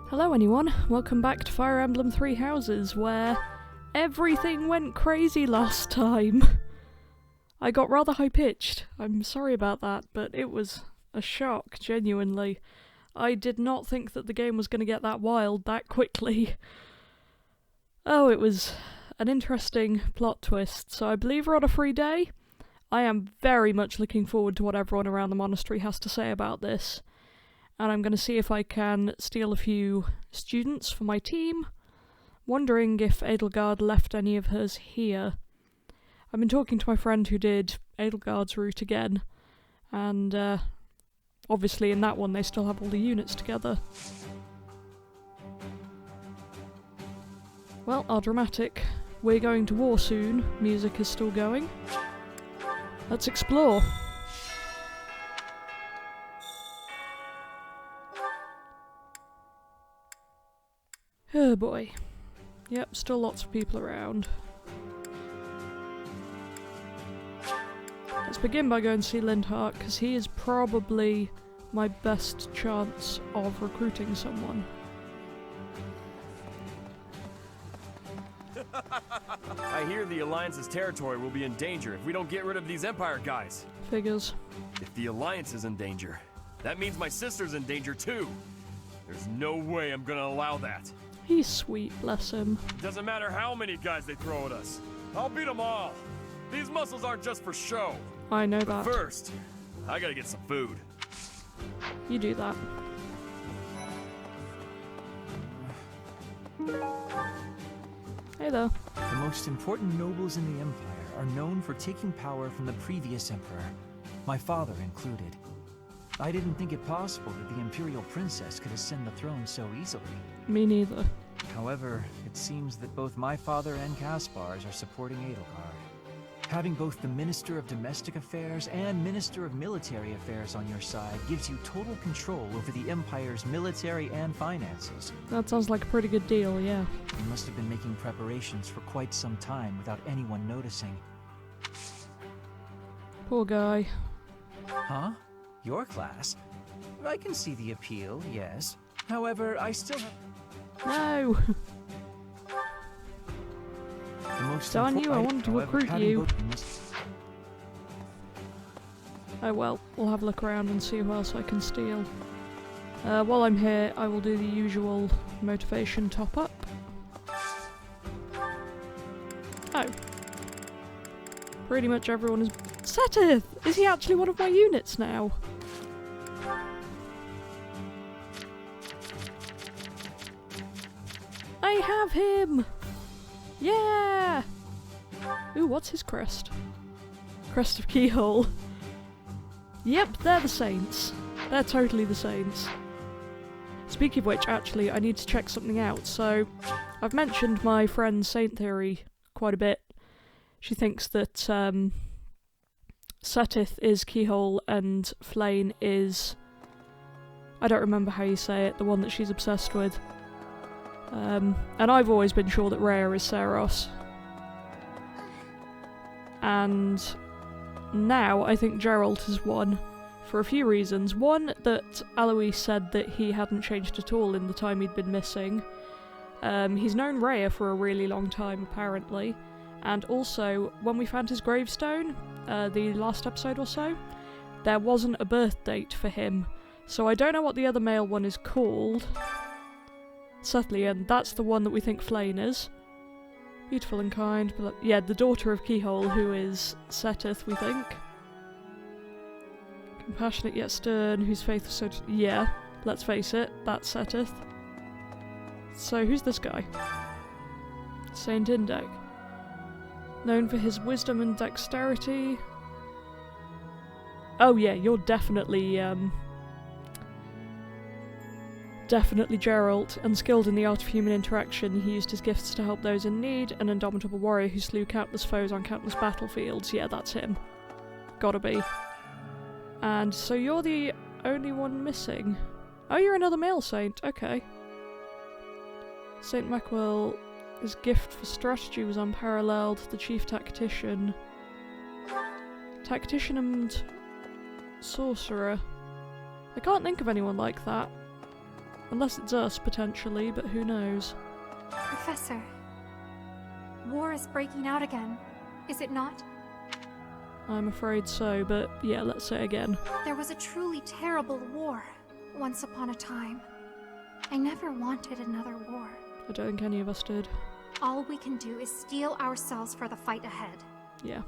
Hello anyone, welcome back to Fire Emblem Three Houses, where everything went crazy last time. I got rather high-pitched, I'm sorry about that, but it was a shock, genuinely. I did not think that the game was going to get that wild that quickly. Oh, it was an interesting plot twist, so I believe we're on a free day. I am very much looking forward to what everyone around the monastery has to say about this. And I'm going to see if I can steal a few students for my team. Wondering if Edelgard left any of hers here. I've been talking to my friend who did Edelgard's route again, and obviously in that one they still have all the units together. Well, our dramatic "we're going to war soon" music is still going. Let's explore. Oh boy. Yep, still lots of people around. Let's begin by going to see Lindhart, because he is probably my best chance of recruiting someone. I hear the Alliance's territory will be in danger if we don't get rid of these Empire guys. Figures. If the Alliance is in danger, that means my sister's in danger too. There's no way I'm gonna allow that. He's sweet, bless him. It doesn't matter how many guys they throw at us. I'll beat them all. These muscles aren't just for show. I know But that. first, I gotta get some food. You do that. Hey there. The most important nobles in the Empire are known for taking power from the previous Emperor, my father included. I didn't think it possible that the Imperial Princess could ascend the throne so easily. Me neither. However, it seems that both my father and Caspar's are supporting Edelgard. Having both the Minister of Domestic Affairs and Minister of Military Affairs on your side gives you total control over the Empire's military and finances. That sounds like a pretty good deal, yeah. You must have been making preparations for quite some time without anyone noticing. Poor guy. Huh? Your class? I can see the appeal, yes. However, I still have... No! The most Darn you, I wanted to recruit you. Must... Oh well, we'll have a look around and see who else I can steal. While I'm here, I will do the usual motivation top-up. Oh. Pretty much everyone is... Seteth! Is he actually one of my units now? I have him! Yeah! Ooh, what's his crest? Crest of Keyhole. Yep, they're the Saints. They're totally the Saints. Speaking of which, actually, I need to check something out. So, I've mentioned my friend Saint Theory quite a bit. She thinks that Seteth is Keyhole and Flane is... I don't remember how you say it, the one that she's obsessed with. And I've always been sure that Rhea is Saros. And now I think Geralt is one, for a few reasons. One, that Alois said that he hadn't changed at all in the time he'd been missing. He's known Rhea for a really long time, apparently. And also, when we found his gravestone, the last episode or so, there wasn't a birth date for him. So I don't know what the other male one is called. Sethley, that's the one that we think Flane is. Beautiful and kind, but yeah, the daughter of Keyhole, who is Seteth, we think. Compassionate yet stern, whose faith is so... Yeah, let's face it, that's Seteth. So who's this guy? Saint Indek. Known for his wisdom and dexterity. Oh yeah, you're definitely, definitely Geralt, unskilled in the art of human interaction. He used his gifts to help those in need, an indomitable warrior who slew countless foes on countless battlefields. Yeah, that's him. Gotta be. And so you're the only one missing. Oh, you're another male saint, okay. Saint Macwell, his gift for strategy was unparalleled. The chief tactician. Tactician and sorcerer. I can't think of anyone like that. Unless it's us, potentially, but who knows. Professor, war is breaking out again, is it not? I'm afraid so, but yeah, let's say again. There was a truly terrible war once upon a time. I never wanted another war. I don't think any of us did. All we can do is steel ourselves for the fight ahead. Yeah.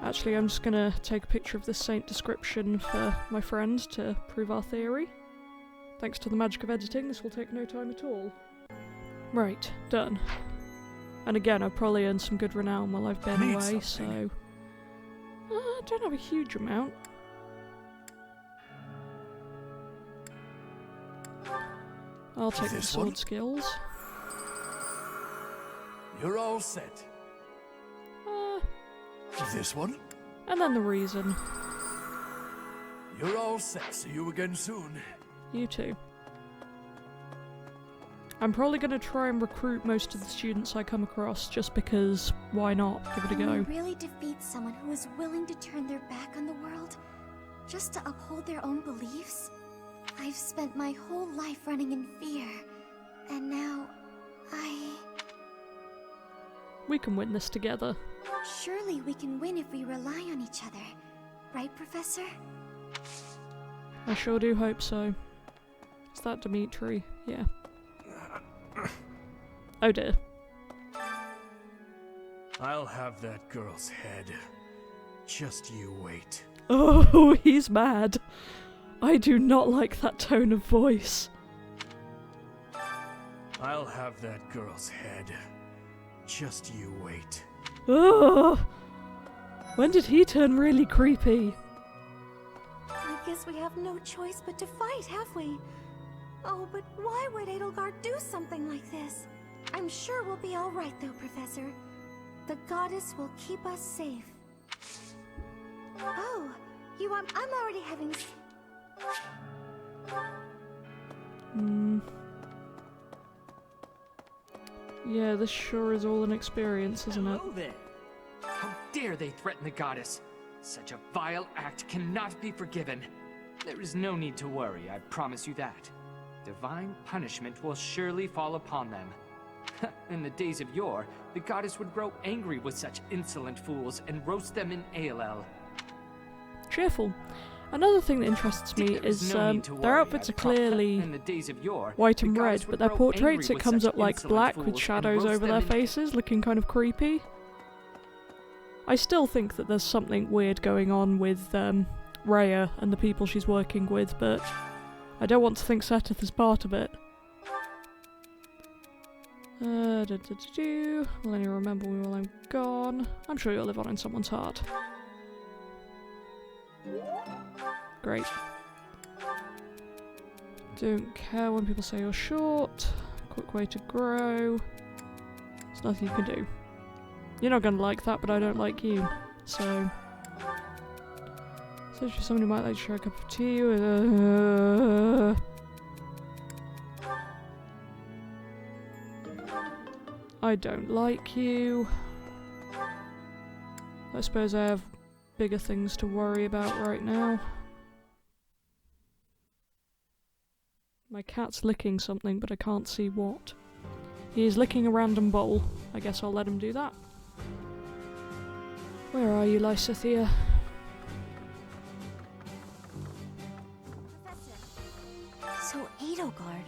Actually, I'm just gonna take a picture of this saint description for my friend to prove our theory. Thanks to the magic of editing, this will take no time at all. Right, done. And again, I've probably earned some good renown while I've been away, so... I don't have a huge amount. I'll take the sword skills. You're all set. This one? And then the reason. You're all set. See you again soon. You too. I'm probably going to try and recruit most of the students I come across, just because, why not? Give it a go. Can we really defeat someone who is willing to turn their back on the world, just to uphold their own beliefs? I've spent my whole life running in fear, and now We can win this together. Surely we can win if we rely on each other. Right, Professor? I sure do hope so. Is that Dimitri? Yeah. Oh dear. I'll have that girl's head. Just you wait. Oh, he's mad. I do not like that tone of voice. I'll have that girl's head. Just you wait. Oh, when did he turn really creepy? I guess we have no choice but to fight, have we? Oh, but why would Edelgard do something like this? I'm sure we'll be all right, though, Professor. The goddess will keep us safe. Oh, I'm already having... Yeah, this sure is all an experience, isn't it? Hello there. How dare they threaten the goddess? Such a vile act cannot be forgiven. There is no need to worry, I promise you that. Divine punishment will surely fall upon them. In the days of yore, the goddess would grow angry with such insolent fools and roast them in ALL. Cheerful. Another thing that interests me is their outfits are clearly white and red, but their portraits it comes up like black with shadows over their faces, looking kind of creepy. I still think that there's something weird going on with Rhea and the people she's working with, but I don't want to think Seteth is part of it. Will anyone remember me while I'm gone? I'm sure you'll live on in someone's heart. Great. Don't care when people say you're short. Quick way to grow. There's nothing you can do. You're not gonna like that, but I don't like you. So... Search for somebody who might like to share a cup of tea with I don't like you. I suppose I have bigger things to worry about right now. My cat's licking something, but I can't see what. He is licking a random bowl. I guess I'll let him do that. Where are you, Lysithea? So Edelgard,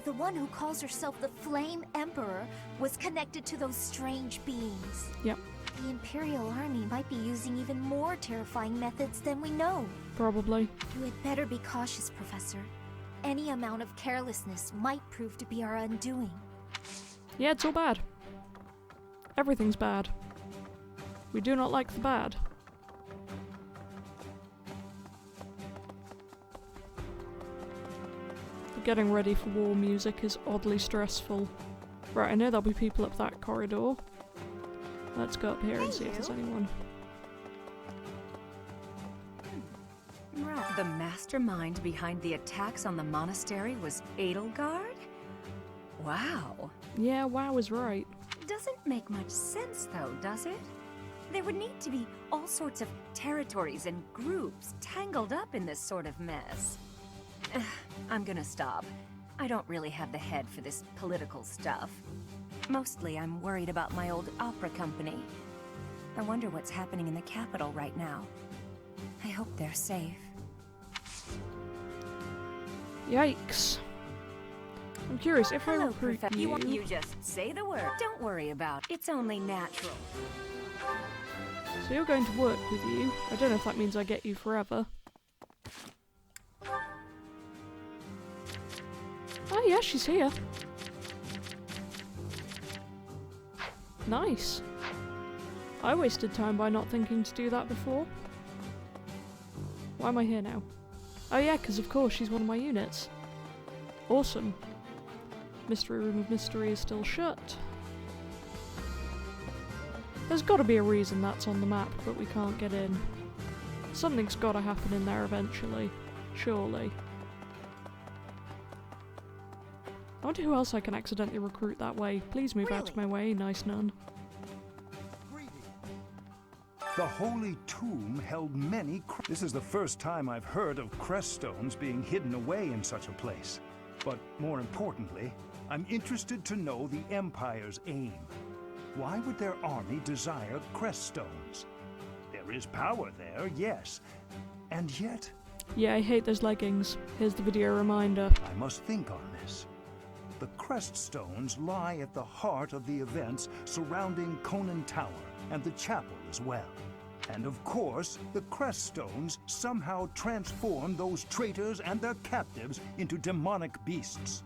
the one who calls herself the Flame Emperor, was connected to those strange beings. Yep. The Imperial Army might be using even more terrifying methods than we know. Probably. You had better be cautious, Professor. Any amount of carelessness might prove to be our undoing. Yeah, it's all bad. Everything's bad. We do not like the bad. Getting ready for war music is oddly stressful. Right, I know there'll be people up that corridor. Let's go up here and see if there's anyone. The mastermind behind the attacks on the monastery was Edelgard? Wow. Yeah, wow is right. Doesn't make much sense though, does it? There would need to be all sorts of territories and groups tangled up in this sort of mess. I'm gonna stop. I don't really have the head for this political stuff. Mostly, I'm worried about my old opera company. I wonder what's happening in the capital right now. I hope they're safe. Yikes. I'm curious, if I recruit you... You just say the word. Don't worry about it. It's only natural. So you're going to work with you. I don't know if that means I get you forever. Oh yeah, she's here. Nice. I wasted time by not thinking to do that before. Why am I here now? Oh yeah, because of course she's one of my units. Awesome. Mystery Room of Mystery is still shut. There's got to be a reason that's on the map, but we can't get in. Something's got to happen in there eventually. Surely. I wonder who else I can accidentally recruit that way. Please move out of my way, nice nun. The Holy Tomb held many... This is the first time I've heard of crest stones being hidden away in such a place. But more importantly, I'm interested to know the Empire's aim. Why would their army desire crest stones? There is power there, yes. And yet... Yeah, I hate those leggings. Here's the video reminder. I must think on this. The crest stones lie at the heart of the events surrounding Conan Tower and the chapel as well. And of course, the crest stones somehow transform those traitors and their captives into demonic beasts.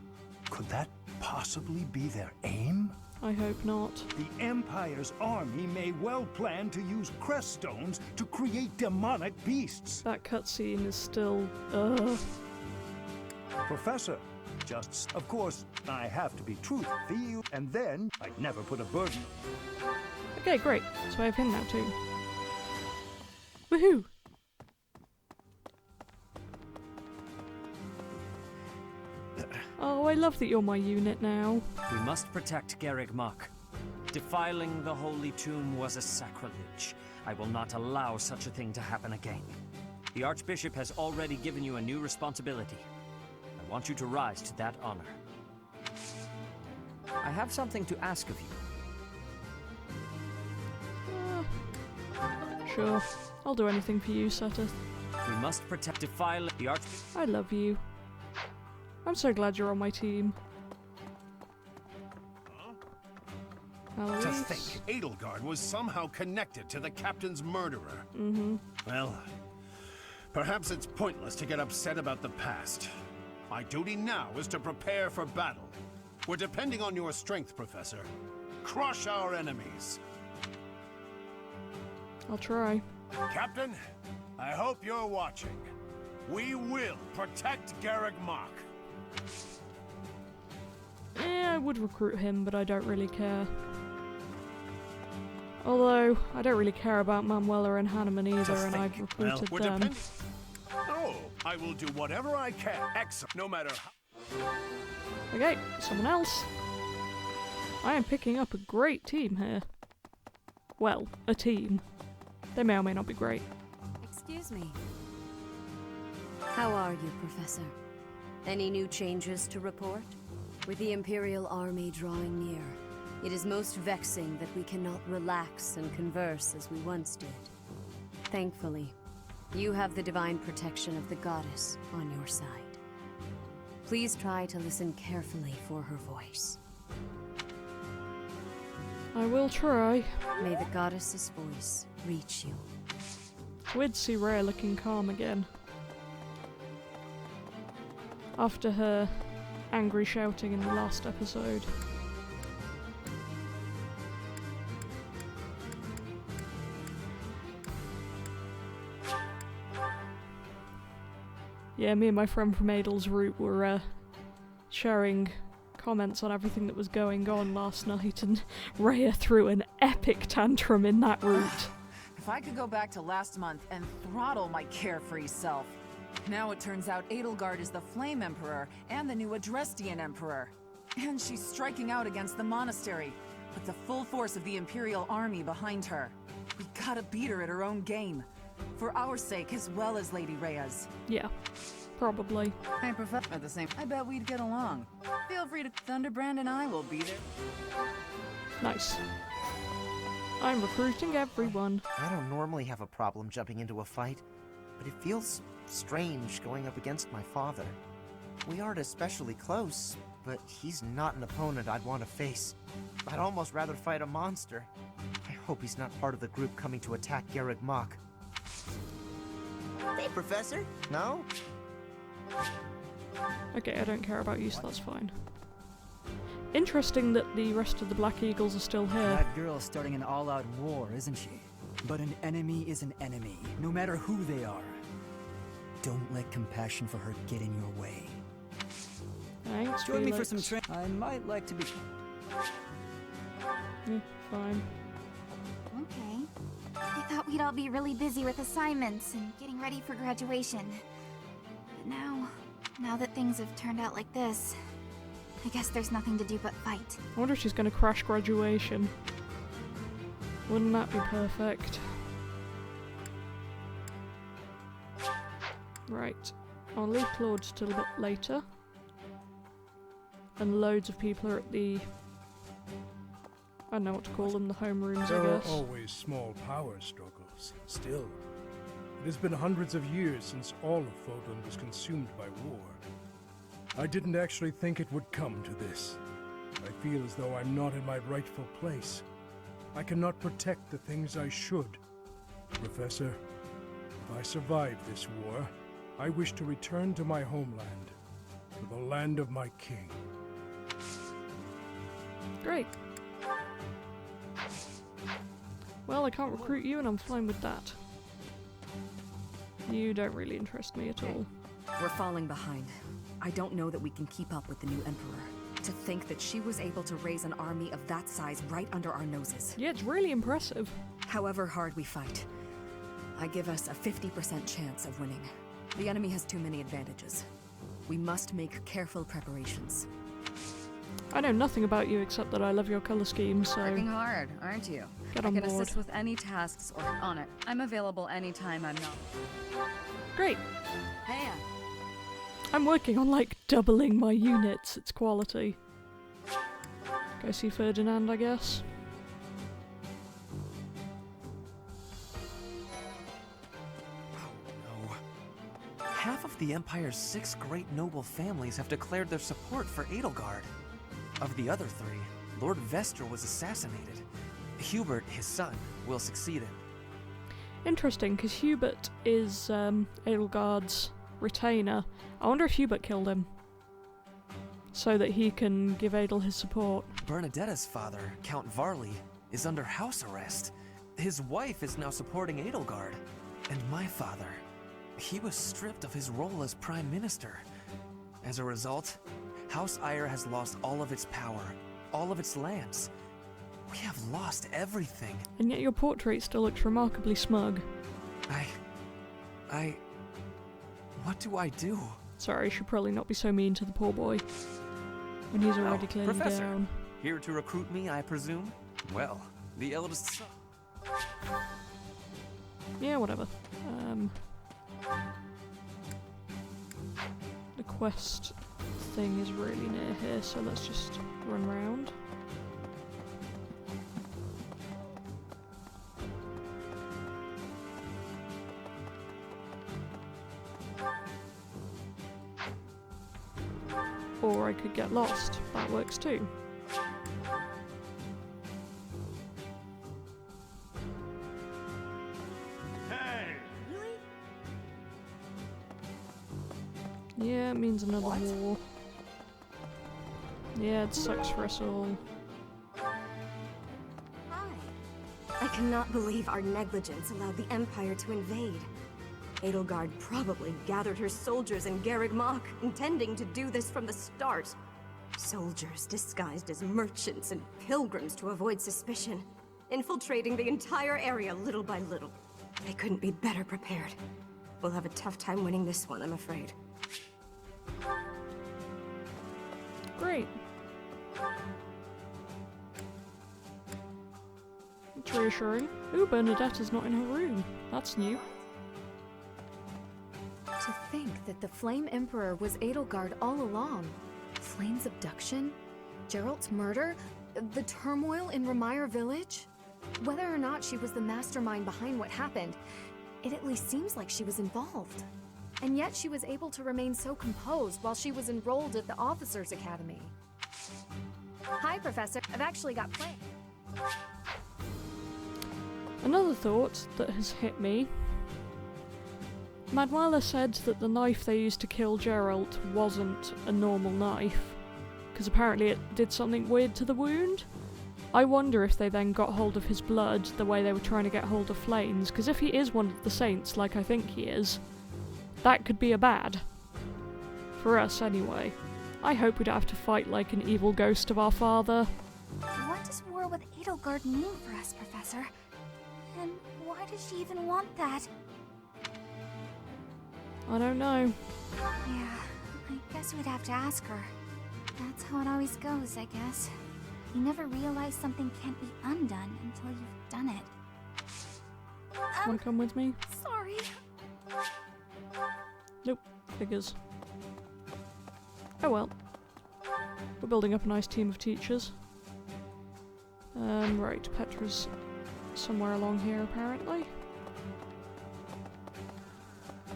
Could that possibly be their aim? I hope not. The Empire's army may well plan to use crest stones to create demonic beasts. That cutscene is still... Professor, just... Of course, I have to be truthful, and then I'd never put a burden... Okay, great. So I have him now too. Woohoo! Oh, I love that you're my unit now. We must protect Garreg Mach. Defiling the Holy Tomb was a sacrilege. I will not allow such a thing to happen again. The Archbishop has already given you a new responsibility. I want you to rise to that honor. I have something to ask of you. Sure. I'll do anything for you, Seteth. We must protect defiling the Archbishop. I love you. I'm so glad you're on my team. To think Edelgard was somehow connected to the captain's murderer. Well, perhaps it's pointless to get upset about the past. My duty now is to prepare for battle. We're depending on your strength, Professor. Crush our enemies. I'll try. Captain, I hope you're watching. We will protect Garreg Mach. I would recruit him, but I don't really care. Although, I don't really care about Manuela and Hanneman either, and I've recruited them. Oh, I will do whatever I can. Excellent. No matter how... Okay, someone else. I am picking up a great team here. Well, a team. They may or may not be great. Excuse me. How are you, Professor? Any new changes to report? With the Imperial Army drawing near, it is most vexing that we cannot relax and converse as we once did. Thankfully, you have the divine protection of the goddess on your side. Please try to listen carefully for her voice. I will try. May the goddess's voice reach you. It's weird to see Rhea looking calm again. After her angry shouting in the last episode. Yeah, me and my friend from Adel's route were sharing comments on everything that was going on last night, and Rhea threw an epic tantrum in that route. If I could go back to last month and throttle my carefree self. Now it turns out Edelgard is the Flame Emperor and the new Adrestian Emperor. And she's striking out against the monastery, with the full force of the Imperial Army behind her. We gotta beat her at her own game. For our sake as well as Lady Rhea's. Yeah. Probably. I prefer at the same. I bet we'd get along. Feel free to. Thunderbrand and I will be there. Nice. I'm recruiting everyone. I don't normally have a problem jumping into a fight, but it feels strange going up against my father. We aren't especially close, but he's not an opponent I'd want to face. I'd almost rather fight a monster. I hope he's not part of the group coming to attack Garreg Mach. Hey, Professor. No? Okay, I don't care about you, so that's fine. Interesting that the rest of the Black Eagles are still here. That girl's starting an all-out war, isn't she? But an enemy is an enemy, no matter who they are. Don't let compassion for her get in your way. Thanks, Join me for Felix. some training. I might like to be... Yeah, fine. Okay. I thought we'd all be really busy with assignments and getting ready for graduation. But now that things have turned out like this, I guess there's nothing to do but fight. I wonder if she's going to crash graduation. Wouldn't that be perfect? Right. I'll leave Claude till a bit later. And loads of people are at the... I don't know what to call them, the homerooms, I There are guess. always small power struggles. Still, it has been hundreds of years since all of Fodlan was consumed by war. I didn't actually think it would come to this. I feel as though I'm not in my rightful place. I cannot protect the things I should. Professor, if I survive this war, I wish to return to my homeland, to the land of my king. Great. Well, I can't recruit you and I'm fine with that. You don't really interest me at all. We're falling behind. I don't know that we can keep up with the new Emperor. To think that she was able to raise an army of that size right under our noses. Yeah, it's really impressive. However hard we fight, I give us a 50% chance of winning. The enemy has too many advantages. We must make careful preparations. I know nothing about you except that I love your color scheme, so... Working hard, aren't you? Get I on can board. assist with any tasks or on it. I'm available anytime I'm not. Great. Hey, I'm working on, like, doubling my units. It's quality. Go see Ferdinand, I guess. Half of the Empire's 6 great noble families have declared their support for Edelgard. Of the other 3, Lord Vester was assassinated. Hubert, his son, will succeed him. Interesting, because Hubert is Edelgard's retainer. I wonder if Hubert killed him. So that he can give Adel his support. Bernadetta's father, Count Varley, is under house arrest. His wife is now supporting Edelgard. And my father, he was stripped of his role as Prime Minister. As a result, House Eyre has lost all of its power, all of its lands. We have lost everything. And yet your portrait still looks remarkably smug. What do I do? Sorry, I should probably not be so mean to the poor boy. When he's already clearly Professor, down. here to recruit me, I presume? Well, the eldest son... Yeah, whatever. The quest thing is really near here, so let's just run round. Or I could get lost. That works too. Yeah, it means another war. Yeah, it sucks for us all. I cannot believe our negligence allowed the Empire to invade. Edelgard probably gathered her soldiers in Garreg Mach, intending to do this from the start. Soldiers disguised as merchants and pilgrims to avoid suspicion, infiltrating the entire area little by little. They couldn't be better prepared. We'll have a tough time winning this one, I'm afraid. Great. It's reassuring. Ooh, Bernadetta's not in her room. That's new. To think that The Flame Emperor was Edelgard all along. Flame's abduction? Geralt's murder? The turmoil in Remire Village? Whether or not she was the mastermind behind what happened, it at least seems like she was involved. And yet she was able to remain so composed while she was enrolled at the Officers' Academy. Hi, Professor. I've actually got plans. Another thought that has hit me. Manuela said that the knife they used to kill Geralt wasn't a normal knife, because apparently it did something weird to the wound. I wonder if they then got hold of his blood the way they were trying to get hold of Flame's, because if he is one of the saints, like I think he is, that could be a bad. For us, anyway. I hope we don't have to fight like an evil ghost of our father. What does war with Edelgard mean for us, Professor? And why does she even want that? I don't know. Yeah, I guess we'd have to ask her. That's how it always goes, I guess. You never realize something can't be undone until you've done it. Wanna come with me? Sorry. Nope. Figures. Oh well. We're building up a nice team of teachers. Right, Petra's somewhere along here apparently.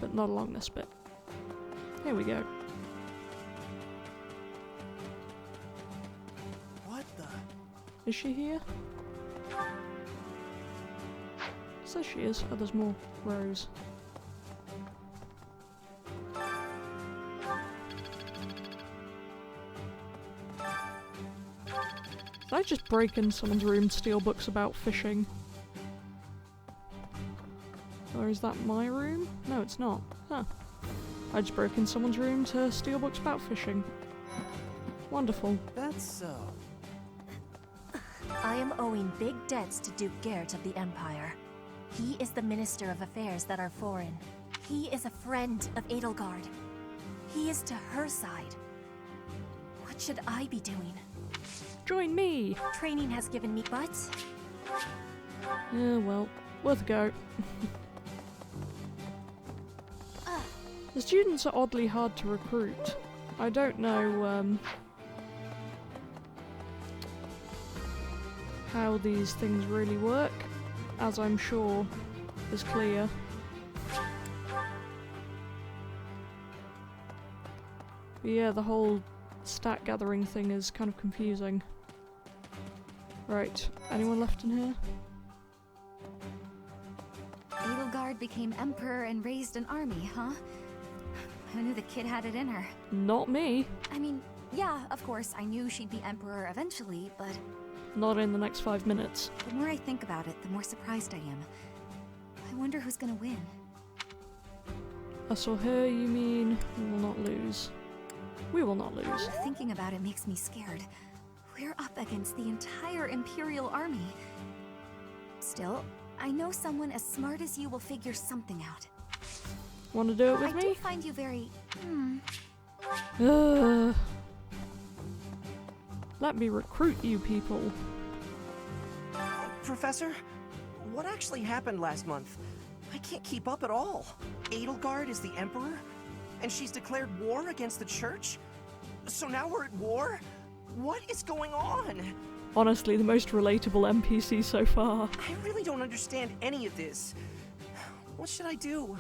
But not along this bit. Here we go. What the? Is she here? Says she is. Oh, there's more rows. Did I just break in someone's room to steal books about fishing? Or is that my room? No, it's not. Huh. I just broke in someone's room to steal books about fishing. Wonderful. That's so. I am owing big debts to Duke Garrett of the Empire. He is the Minister of Affairs that are foreign. He is a friend of Edelgard. He is to her side. What should I be doing? Join me! Training has given me butts. Yeah, well, worth a go. The students are oddly hard to recruit. I don't know, how these things really work, as I'm sure is clear. But yeah, the whole stat gathering thing is kind of confusing. Right, anyone left in here? Edelgard became emperor and raised an army, huh? I knew the kid had it in her. Not me. I mean, yeah, of course, I knew she'd be emperor eventually, but... Not in the next 5 minutes. The more I think about it, the more surprised I am. I wonder who's gonna win. Us or her, you mean? We will not lose. We will not lose. Thinking about it makes me scared. We're up against the entire Imperial army. Still, I know someone as smart as you will figure something out. Want to do it with I me? do find you very... Let me recruit you people. Professor, what actually happened last month? I can't keep up at all. Edelgard is the Emperor? And she's declared war against the Church? So now we're at war? What is going on? Honestly, the most relatable NPC so far. I really don't understand any of this. What should I do?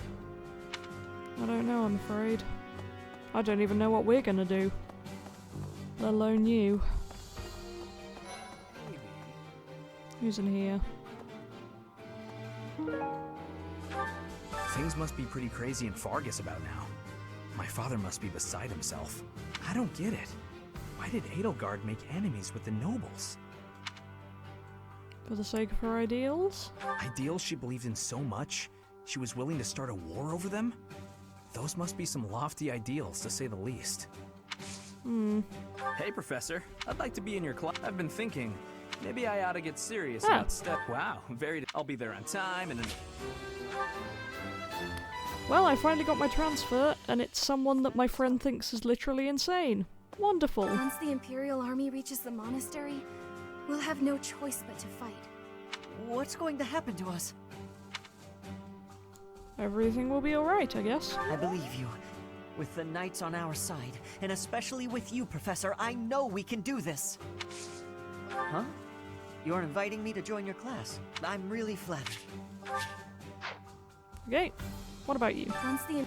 I don't know, I'm afraid. I don't even know what we're gonna do. Let alone you. Who's in here? Things must be pretty crazy in Fargus about now. My father must be beside himself. I don't get it. Why did Edelgard make enemies with the nobles? For the sake of her ideals? Ideals she believed in so much, she was willing to start a war over them? Those must be some lofty ideals, to say the least. Hey, Professor. I'd like to be in your class. I've been thinking, maybe I ought to get serious about stuff. Wow, I'll be there on time and... Well, I finally got my transfer, and it's someone that my friend thinks is literally insane. Wonderful. Once the Imperial army reaches the monastery, we'll have no choice but to fight. What's going to happen to us? Everything will be alright, I guess. I believe you. With the Knights on our side, and especially with you, Professor, I know we can do this! Huh? You're inviting me to join your class. I'm really flattered. Okay, what about you? Once the...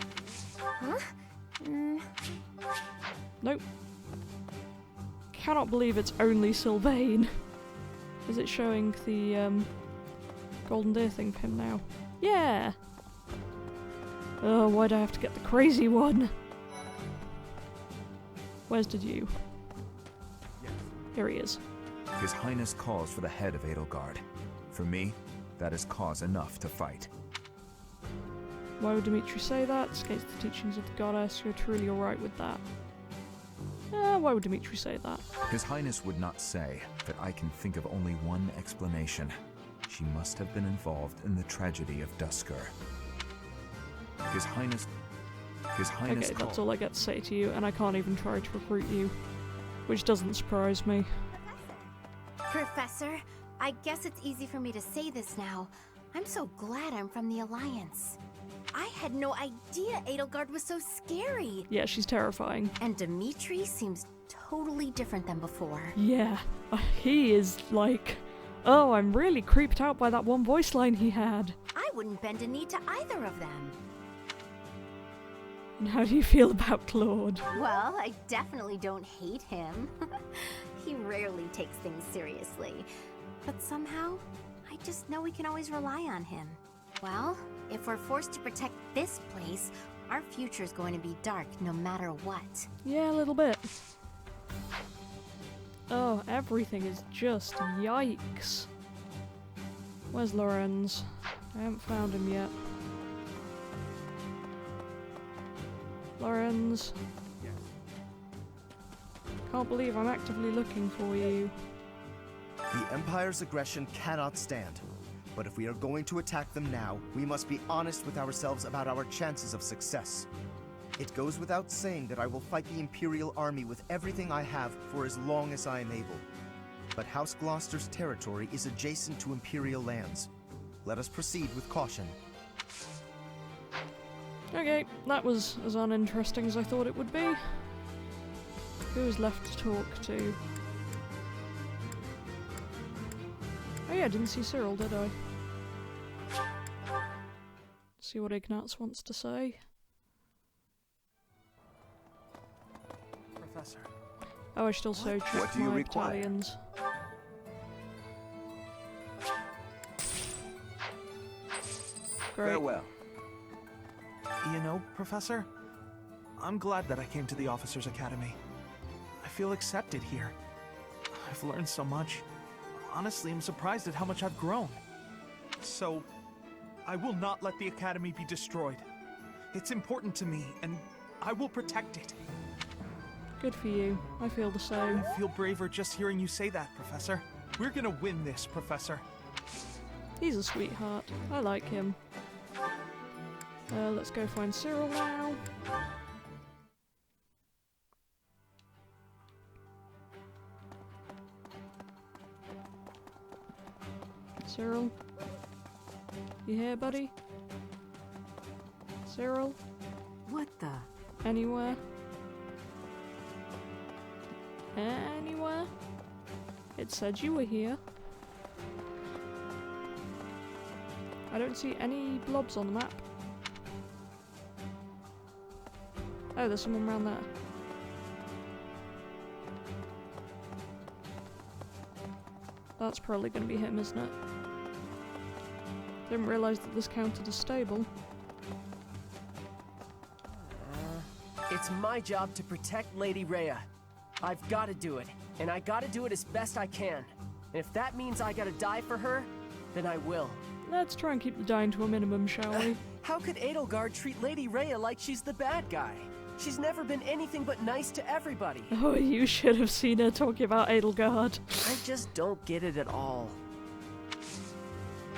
Huh? Nope. Cannot believe it's only Sylvain. Is it showing the Golden Deer thing for him now? Yeah! Oh, why'd I have to get the crazy one? Where's did you? Here he is. His Highness calls for the head of Edelgard. For me, that is cause enough to fight. Why would Dimitri say that? It's against the teachings of the goddess. You're truly alright with that. Why would Dimitri say that? His Highness would not say, but I can think of only one explanation. She must have been involved in the tragedy of Dusker. His Highness... Okay, that's all I get to say to you, and I can't even try to recruit you. Which doesn't surprise me. Professor, I guess it's easy for me to say this now. I'm so glad I'm from the Alliance. I had no idea Edelgard was so scary. Yeah, she's terrifying. And Dimitri seems totally different than before. Yeah, he is like... Oh, I'm really creeped out by that one voice line he had. I wouldn't bend a knee to either of them. And how do you feel about Claude? Well, I definitely don't hate him. He rarely takes things seriously. But somehow, I just know we can always rely on him. Well, if we're forced to protect this place, our future's going to be dark no matter what. Yeah, a little bit. Oh, everything is just yikes. Where's Lorenz? I haven't found him yet. Lorenz. Can't believe I'm actively looking for you. The Empire's aggression cannot stand. But if we are going to attack them now, we must be honest with ourselves about our chances of success. It goes without saying that I will fight the Imperial Army with everything I have for as long as I am able. But House Gloucester's territory is adjacent to Imperial lands. Let us proceed with caution. Okay, that was as uninteresting as I thought it would be. Who's left to talk to? Oh yeah, I didn't see Cyril, did I? See what Ignatz wants to say. Professor. Oh, I should also check my battalions. Great. Farewell. You know, Professor, I'm glad that I came to the Officers' Academy. I feel accepted here. I've learned so much. Honestly, I'm surprised at how much I've grown. So, I will not let the Academy be destroyed. It's important to me, and I will protect it. Good for you. I feel the same. I feel braver just hearing you say that, Professor. We're gonna win this, Professor. He's a sweetheart. I like him. Let's go find Cyril now. Cyril? You here, buddy? Cyril? What the? Anywhere? Anywhere? It said you were here. I don't see any blobs on the map. Oh, there's someone around there. That's probably going to be him, isn't it? Didn't realise that this counted as stable. It's my job to protect Lady Rhea. I've got to do it, and I got to do it as best I can. And if that means I got to die for her, then I will. Let's try and keep the dying to a minimum, shall we? How could Edelgard treat Lady Rhea like she's the bad guy? She's never been anything but nice to everybody. Oh, you should have seen her talking about Edelgard. I just don't get it at all.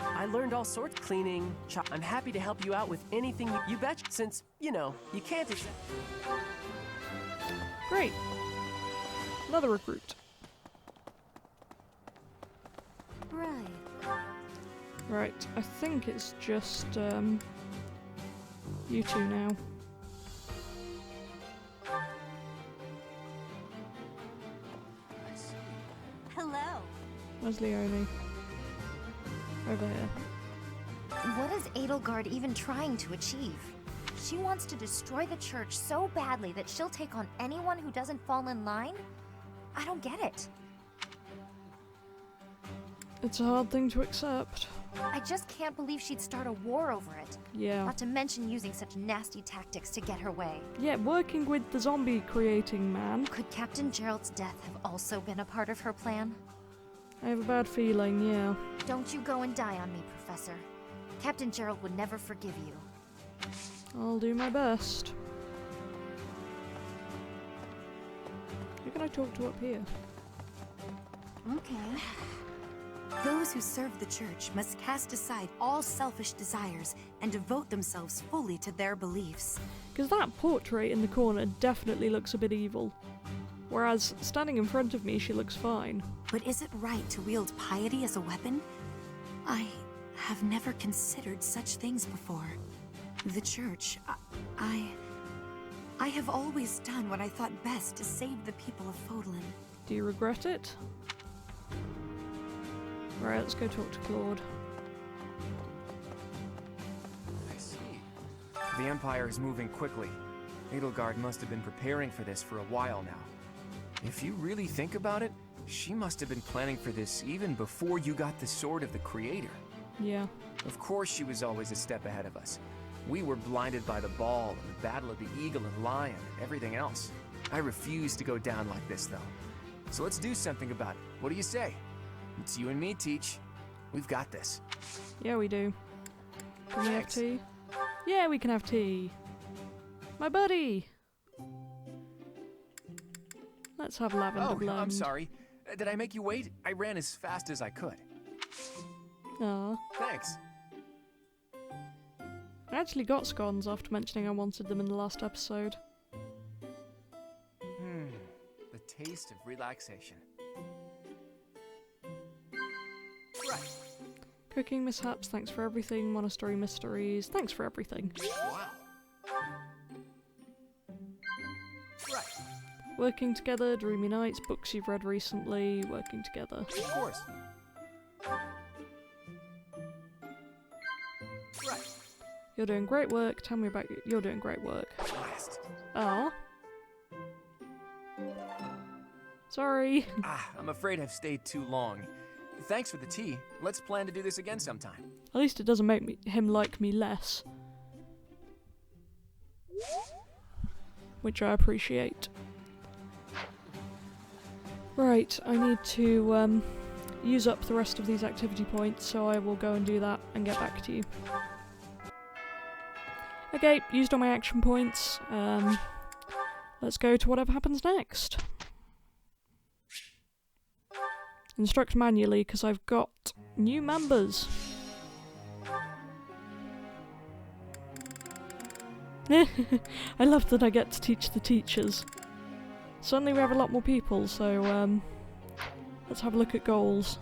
I learned all sorts of cleaning. I'm happy to help you out with anything you bet, since, you know, you can't accept. Great. Another recruit. Right. Right, I think it's just, you two now. Hello. Where's Leonie? Over here. What is Edelgard even trying to achieve? She wants to destroy the church so badly that she'll take on anyone who doesn't fall in line? I don't get it. It's a hard thing to accept. I just can't believe she'd start a war over it. Yeah. Not to mention using such nasty tactics to get her way. Yeah, working with the zombie creating man. Could Captain Gerald's death have also been a part of her plan? I have a bad feeling, yeah. Don't you go and die on me, Professor. Captain Gerald would never forgive you. I'll do my best. Who can I talk to up here? Okay. Those who serve the church must cast aside all selfish desires and devote themselves fully to their beliefs. Because that portrait in the corner definitely looks a bit evil. Whereas, standing in front of me, she looks fine. But is it right to wield piety as a weapon? I have never considered such things before. The church, I have always done what I thought best to save the people of Fodlan. Do you regret it? Right, let's go talk to Claude. I see. The Empire is moving quickly. Edelgard must have been preparing for this for a while now. If you really think about it, she must have been planning for this even before you got the Sword of the Creator. Yeah. Of course she was always a step ahead of us. We were blinded by the ball and the battle of the eagle and lion and everything else. I refuse to go down like this, though. So let's do something about it. What do you say? It's you and me, Teach. We've got this. Yeah, we do. Can we have tea? Yeah, we can have tea. My buddy! Let's have lavender blend. I'm sorry. Did I make you wait? I ran as fast as I could. Aw. Thanks. I actually got scones after mentioning I wanted them in the last episode. The taste of relaxation. Right. Cooking mishaps, thanks for everything. Monastery mysteries, thanks for everything. Wow. Right. Working together, dreamy nights, books you've read recently, working together. Of course. Right. You're doing great work, tell me about you. You're doing great work. Last. Aw. Sorry. I'm afraid I've stayed too long. Thanks for the tea. Let's plan to do this again sometime. At least it doesn't make him like me less. Which I appreciate. Right, I need to use up the rest of these activity points, so I will go and do that and get back to you. Okay, used all my action points. Let's go to whatever happens next. Instruct manually, because I've got new members. I love that I get to teach the teachers. Suddenly we have a lot more people, so let's have a look at goals.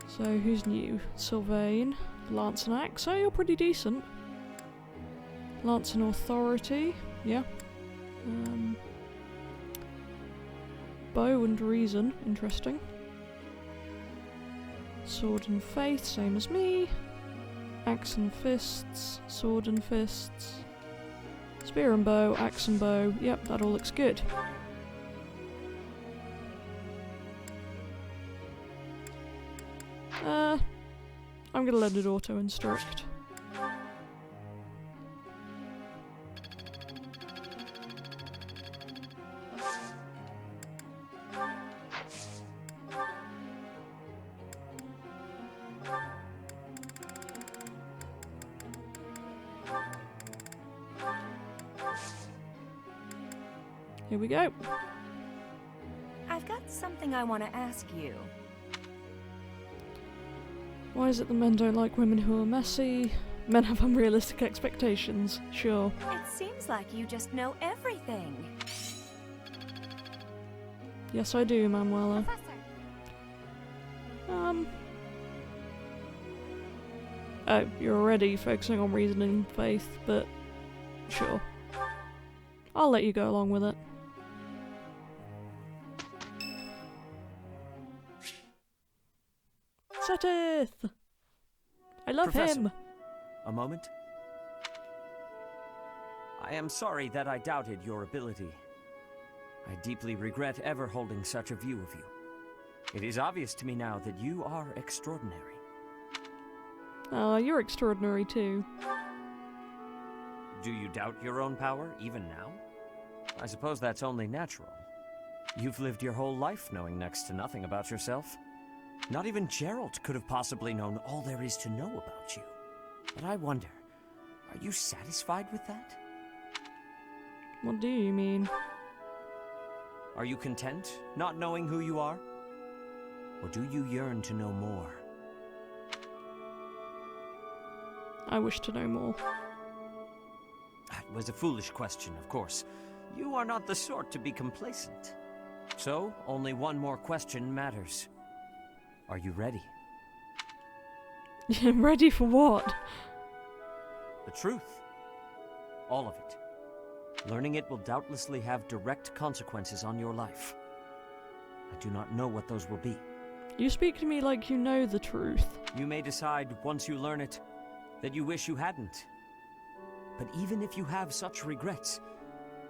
So who's new? Sylvain, Lance and Axe. Oh, you're pretty decent. Lance and Authority, yeah. Bow and Reason, interesting. Sword and Faith, same as me. Axe and Fists, Sword and Fists. Spear and Bow, Axe and Bow, yep, that all looks good. I'm gonna let it auto-instruct. Here we go. I've got something I want to ask you. Why is it the men don't like women who are messy? Men have unrealistic expectations, sure. It seems like you just know everything. Yes, I do, Manuela. Oh, you're already focusing on reason and faith, but sure. I'll let you go along with it. Seteth! I love Professor, him! a moment. I am sorry that I doubted your ability. I deeply regret ever holding such a view of you. It is obvious to me now that you are extraordinary. Oh, you're extraordinary too. Do you doubt your own power, even now? I suppose that's only natural. You've lived your whole life knowing next to nothing about yourself. Not even Geralt could have possibly known all there is to know about you. But I wonder, are you satisfied with that? What do you mean? Are you content, not knowing who you are? Or do you yearn to know more? I wish to know more. That was a foolish question, of course. You are not the sort to be complacent. So, only one more question matters. Are you ready? Ready for what? The truth. All of it. Learning it will doubtlessly have direct consequences on your life. I do not know what those will be. You speak to me like you know the truth. You may decide, once you learn it, that you wish you hadn't. But even if you have such regrets,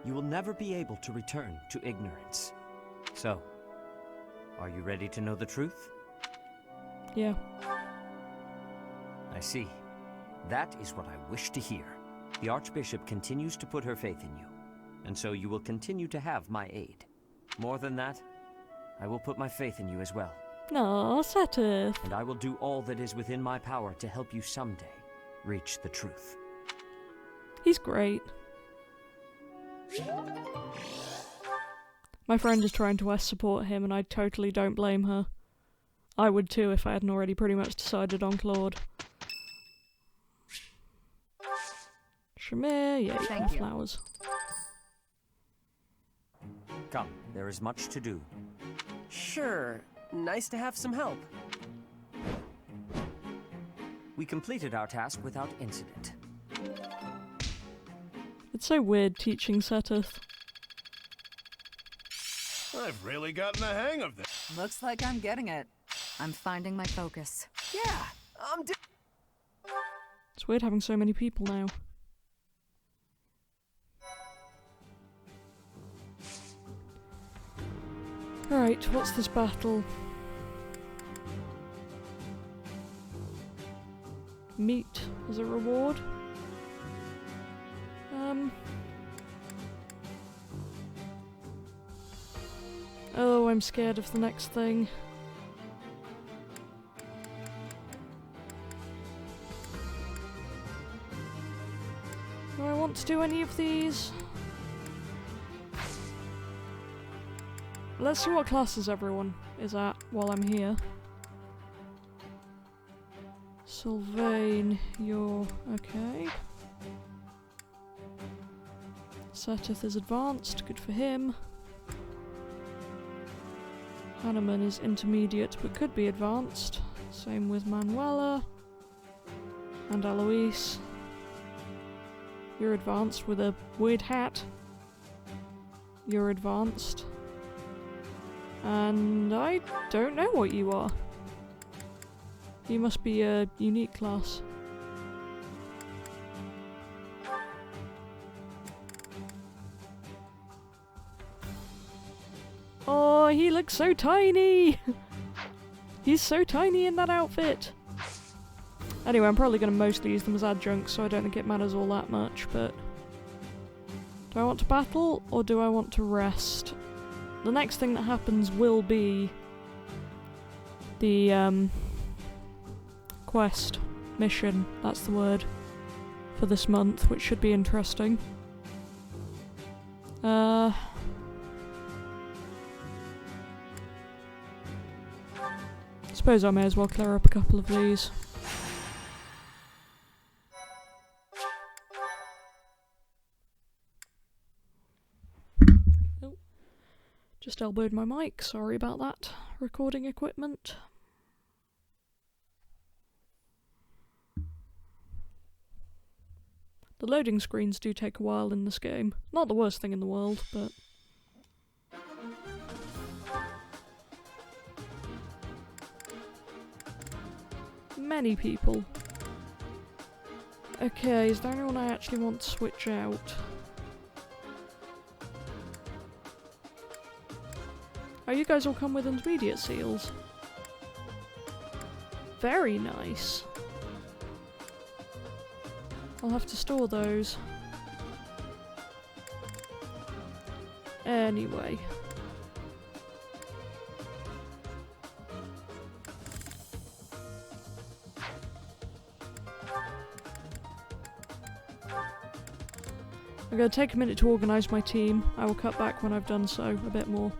you will never be able to return to ignorance. So, are you ready to know the truth? Yeah. I see. That is what I wish to hear. The Archbishop continues to put her faith in you, and so you will continue to have my aid. More than that, I will put my faith in you as well. Aw, Seteth. And I will do all that is within my power to help you someday reach the truth. He's great. My friend is trying to support him, and I totally don't blame her. I would too if I hadn't already pretty much decided on Claude. Shamir, yeah, Thank you. flowers. Come, there is much to do. Sure, nice to have some help. We completed our task without incident. It's so weird teaching Seteth. I've really gotten the hang of this. Looks like I'm getting it. I'm finding my focus. Yeah, It's weird having so many people now. Right, what's this battle? Meat as a reward? Oh, I'm scared of the next thing. Do I want to do any of these? Let's see what classes everyone is at while I'm here. Sylvain, you're okay. Seteth is advanced, good for him. Hanneman is intermediate but could be advanced. Same with Manuela. And Eloise. You're advanced with a weird hat. You're advanced. And I don't know what you are. You must be a unique class. Oh, he looks so tiny! He's so tiny in that outfit! Anyway, I'm probably going to mostly use them as adjuncts, so I don't think it matters all that much, but... Do I want to battle, or do I want to rest? The next thing that happens will be... the, quest. Mission, that's the word. For this month, which should be interesting. Suppose I may as well clear up a couple of these. Oh, just elbowed my mic, sorry about that. Recording equipment. The loading screens do take a while in this game. Not the worst thing in the world, but... many people. Okay, is there anyone I actually want to switch out? Oh, you guys all come with intermediate seals. Very nice. I'll have to store those. Anyway. I'm going to take a minute to organise my team. I will cut back when I've done so a bit more.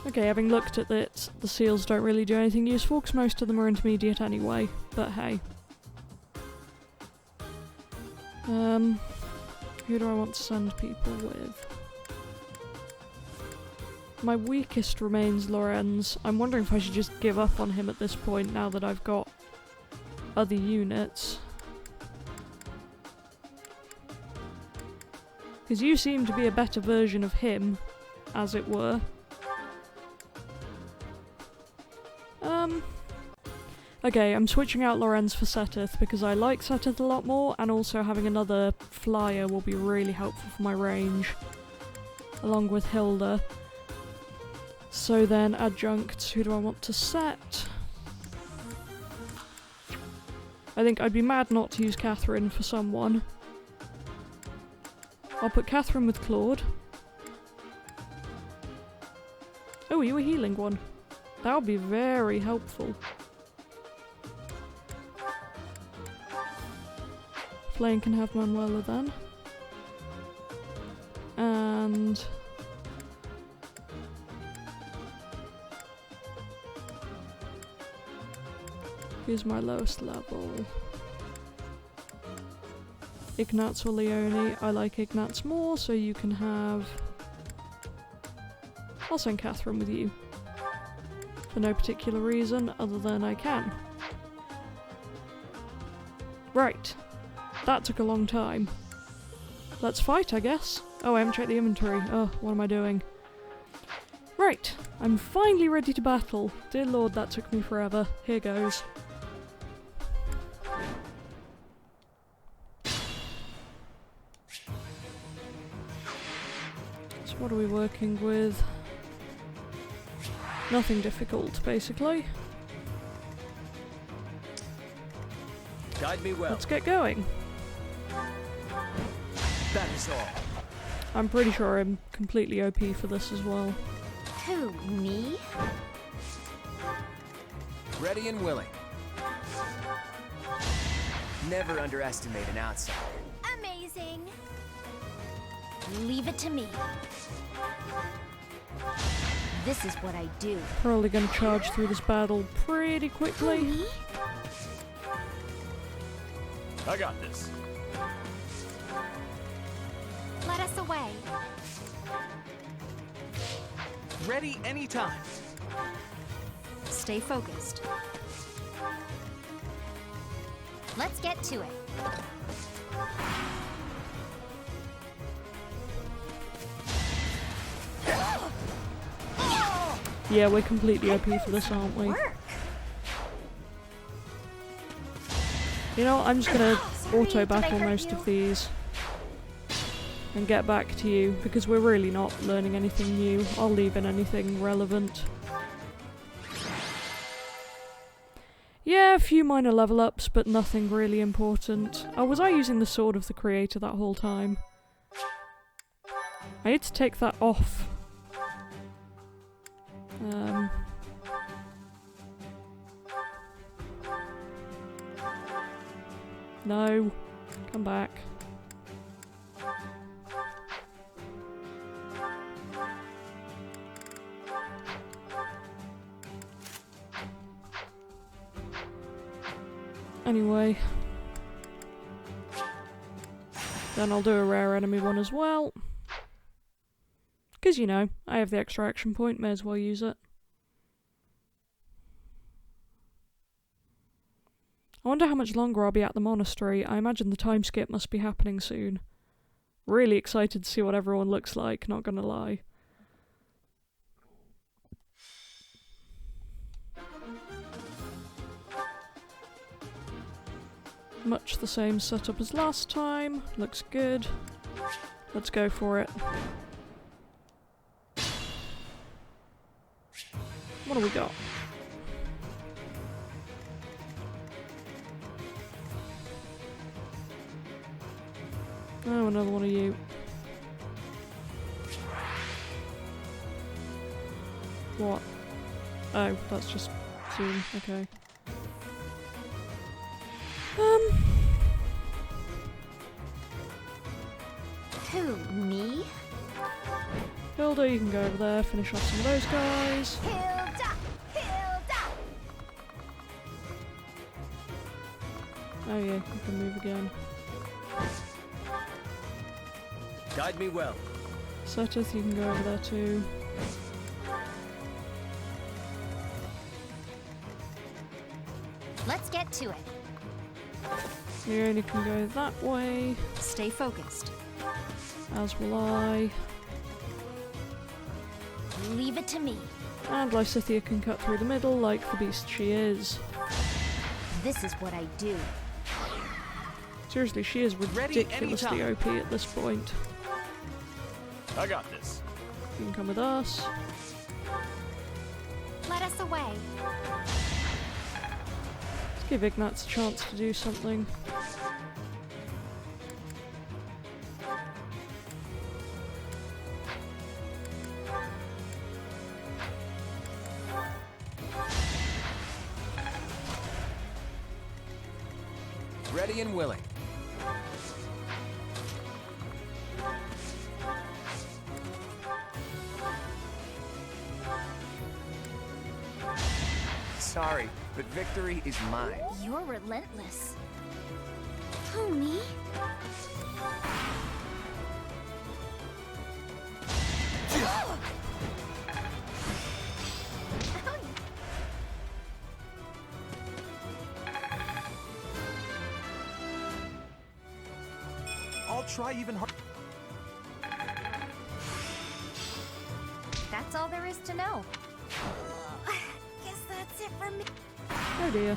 Okay, having looked at it, the seals don't really do anything useful because most of them are intermediate anyway, but hey. Who do I want to send people with? My weakest remains Lorenz. I'm wondering if I should just give up on him at this point now that I've got other units. Because you seem to be a better version of him, as it were. Okay, I'm switching out Lorenz for Seteth because I like Seteth a lot more, and also having another flyer will be really helpful for my range, along with Hilda. So then, adjuncts, who do I want to set? I think I'd be mad not to use Catherine for someone. I'll put Catherine with Claude. Oh, you a healing one. That would be very helpful. Flame can have Manuela then. And... who's my lowest level? Ignatz or Leone. I like Ignatz more, so you can have... I'll send Catherine with you. For no particular reason other than I can. Right. That took a long time. Let's fight, I guess. Oh, I haven't checked the inventory. Oh, what am I doing? Right. I'm finally ready to battle. Dear Lord, that took me forever. Here goes. So what are we working with? Nothing difficult, basically. Guide me well. Let's get going. That is all. I'm pretty sure I'm completely OP for this as well. Who, me? Ready and willing. Never underestimate an outsider. Amazing. Leave it to me. This is what I do. Probably gonna charge through this battle pretty quickly. I got this. Let us away. Ready anytime. Stay focused. Let's get to it. Yeah, we're completely OP for this, aren't we? You know, I'm just gonna auto-battle most of these. And get back to you, because we're really not learning anything new. I'll leave in anything relevant. Yeah, a few minor level ups, but nothing really important. Oh, was I using the Sword of the Creator that whole time? I need to take that off. No. Come back. Anyway. Then I'll do a rare enemy one as well. Because, you know, I have the extra action point, may as well use it. I wonder how much longer I'll be at the monastery. I imagine the time skip must be happening soon. Really excited to see what everyone looks like, not gonna lie. Much the same setup as last time. Looks good. Let's go for it. What do we got? Oh, another one of you. What? Oh, that's just Zoom. Okay. Who, me? Hilda, you can go over there, finish off some of those guys. Hilda! Hilda! Oh yeah, you can move again. Guide me well. Seteth, you can go over there too. Let's get to it. Leona can go that way. Stay focused. As will I. Leave it to me. And Lysithea can cut through the middle like the beast she is. This is what I do. Seriously, she is ridiculously OP at this point. I got this. You can come with us. Let us away. Let's give Ignatz a chance to do something. Ready and willing. Sorry, but victory is mine. You're relentless. Who, me? I'll try even harder. That's all there is to know. Guess that's it for me. Oh dear.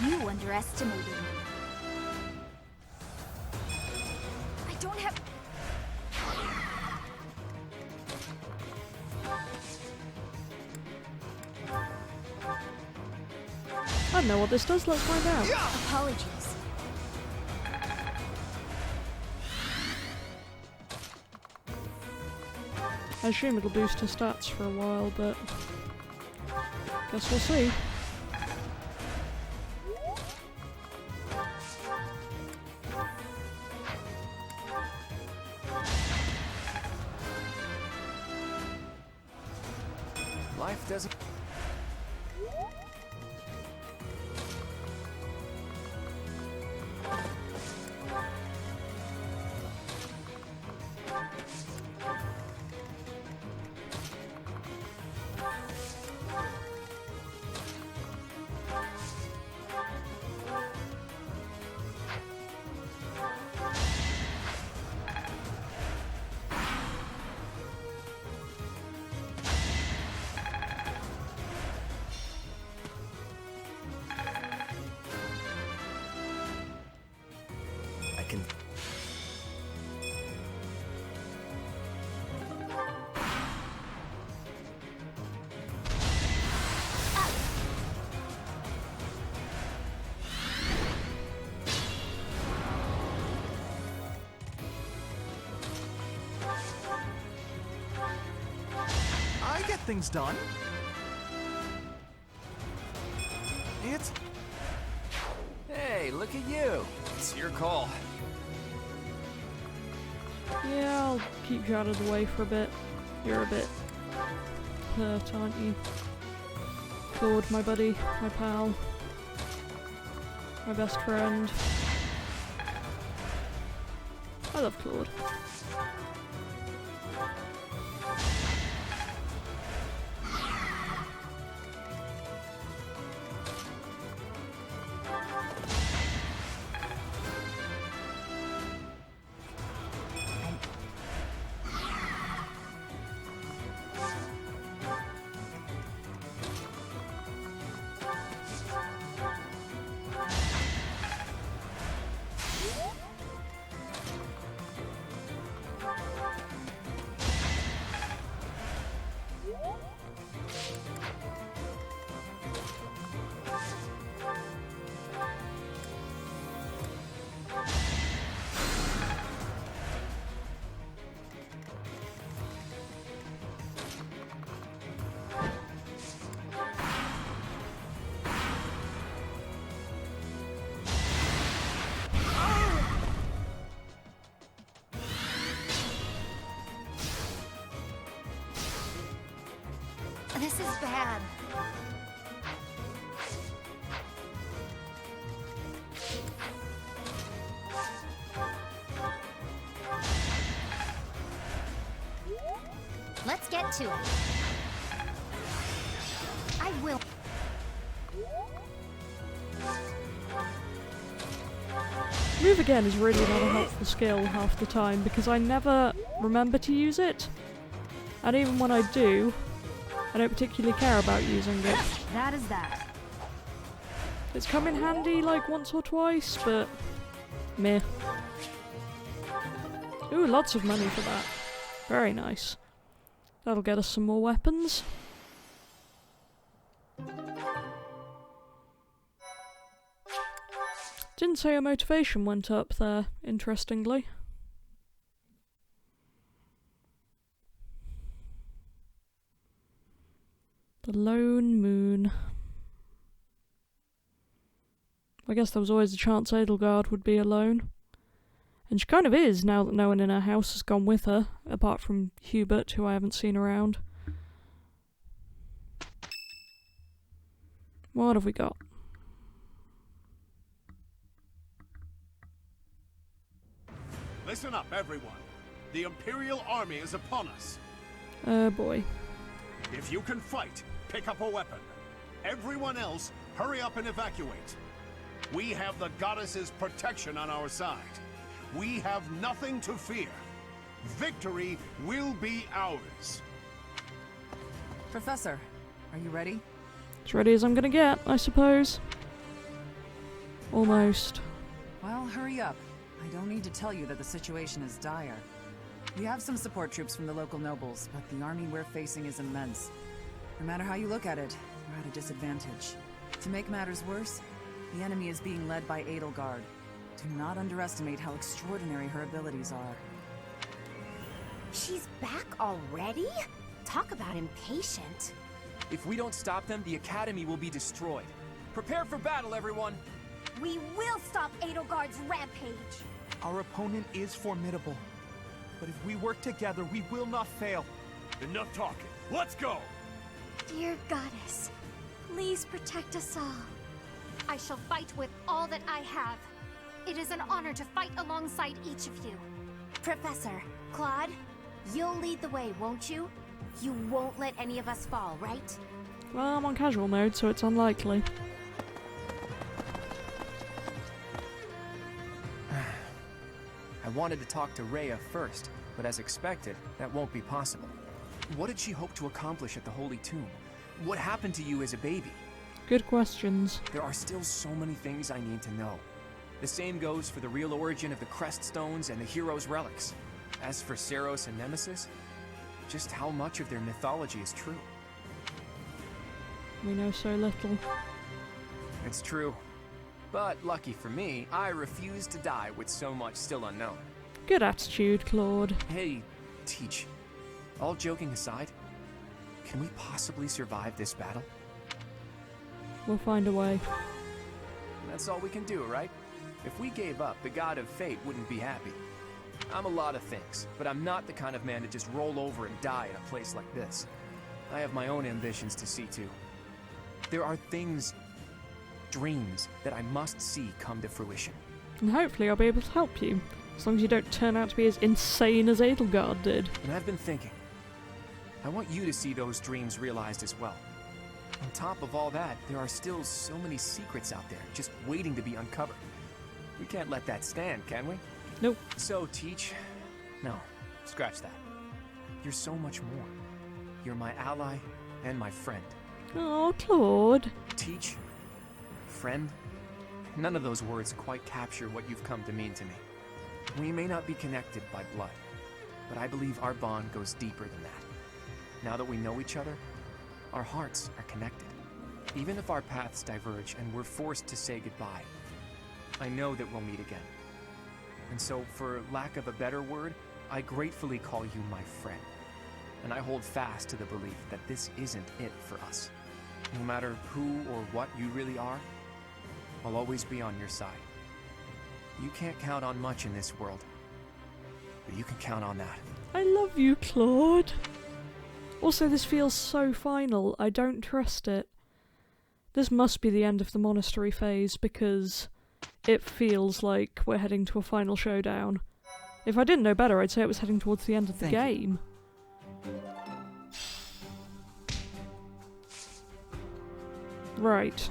You underestimated me. I don't have... I don't know what this does, let's find out. Apologies. I assume it'll boost her stats for a while, but guess we'll see. Life doesn't... I can... I get things done. It's... Hey, look at you. It's your call. Yeah, I'll keep you out of the way for a bit. You're a bit hurt, aren't you? Claude, my buddy, my pal, my best friend. I love Claude. This is bad. Let's get to it. I will. Move again is really not a helpful skill half the time because I never remember to use it. And even when I do, I don't particularly care about using it. That is that. It's come in handy like once or twice, but meh. Ooh, lots of money for that. Very nice. That'll get us some more weapons. Didn't say her motivation went up there, interestingly. The Lone Moon. I guess there was always a chance Edelgard would be alone. And she kind of is, now that no one in her house has gone with her, apart from Hubert, who I haven't seen around. What have we got? Listen up, everyone. The Imperial Army is upon us. Oh boy. If you can fight, pick up a weapon. Everyone else, hurry up and evacuate. We have the goddess's protection on our side. We have nothing to fear. Victory will be ours. Professor, are you ready? As ready as I'm gonna get, I suppose. Almost. Well, hurry up. I don't need to tell you that the situation is dire. We have some support troops from the local nobles, but the army we're facing is immense. No matter how you look at it, we're at a disadvantage. To make matters worse, the enemy is being led by Edelgard. Do not underestimate how extraordinary her abilities are. She's back already? Talk about impatient. If we don't stop them, the Academy will be destroyed. Prepare for battle, everyone! We will stop Edelgard's rampage! Our opponent is formidable. But if we work together, we will not fail. Enough talking. Let's go! Dear Goddess, please protect us all. I shall fight with all that I have. It is an honor to fight alongside each of you. Professor, Claude, you'll lead the way, won't you? You won't let any of us fall, right? Well, I'm on casual mode, so it's unlikely. I wanted to talk to Rhea first, but as expected, that won't be possible. What did she hope to accomplish at the Holy Tomb? What happened to you as a baby? Good questions. There are still so many things I need to know. The same goes for the real origin of the Crest Stones and the Hero's Relics. As for Seros and Nemesis, just how much of their mythology is true? We know so little. It's true. But lucky for me, I refuse to die with so much still unknown. Good attitude, Claude. Hey, Teach. All joking aside, can we possibly survive this battle? We'll find a way. That's all we can do, right? If we gave up, the God of Fate wouldn't be happy. I'm a lot of things, but I'm not the kind of man to just roll over and die in a place like this. I have my own ambitions to see to. There are things, dreams, that I must see come to fruition. And hopefully I'll be able to help you, as long as you don't turn out to be as insane as Edelgard did. And I've been thinking, I want you to see those dreams realized as well. On top of all that, there are still so many secrets out there, just waiting to be uncovered. We can't let that stand, can we? Nope. So, Teach, no, scratch that. You're so much more. You're my ally and my friend. Oh, Claude. Teach, friend, none of those words quite capture what you've come to mean to me. We may not be connected by blood, but I believe our bond goes deeper than that. Now that we know each other, our hearts are connected. Even if our paths diverge and we're forced to say goodbye, I know that we'll meet again. And so, for lack of a better word, I gratefully call you my friend. And I hold fast to the belief that this isn't it for us. No matter who or what you really are, I'll always be on your side. You can't count on much in this world, but you can count on that. I love you, Claude. Also, this feels so final. I don't trust it. This must be the end of the monastery phase, because it feels like we're heading to a final showdown. If I didn't know better, I'd say it was heading towards the end of the game. Right.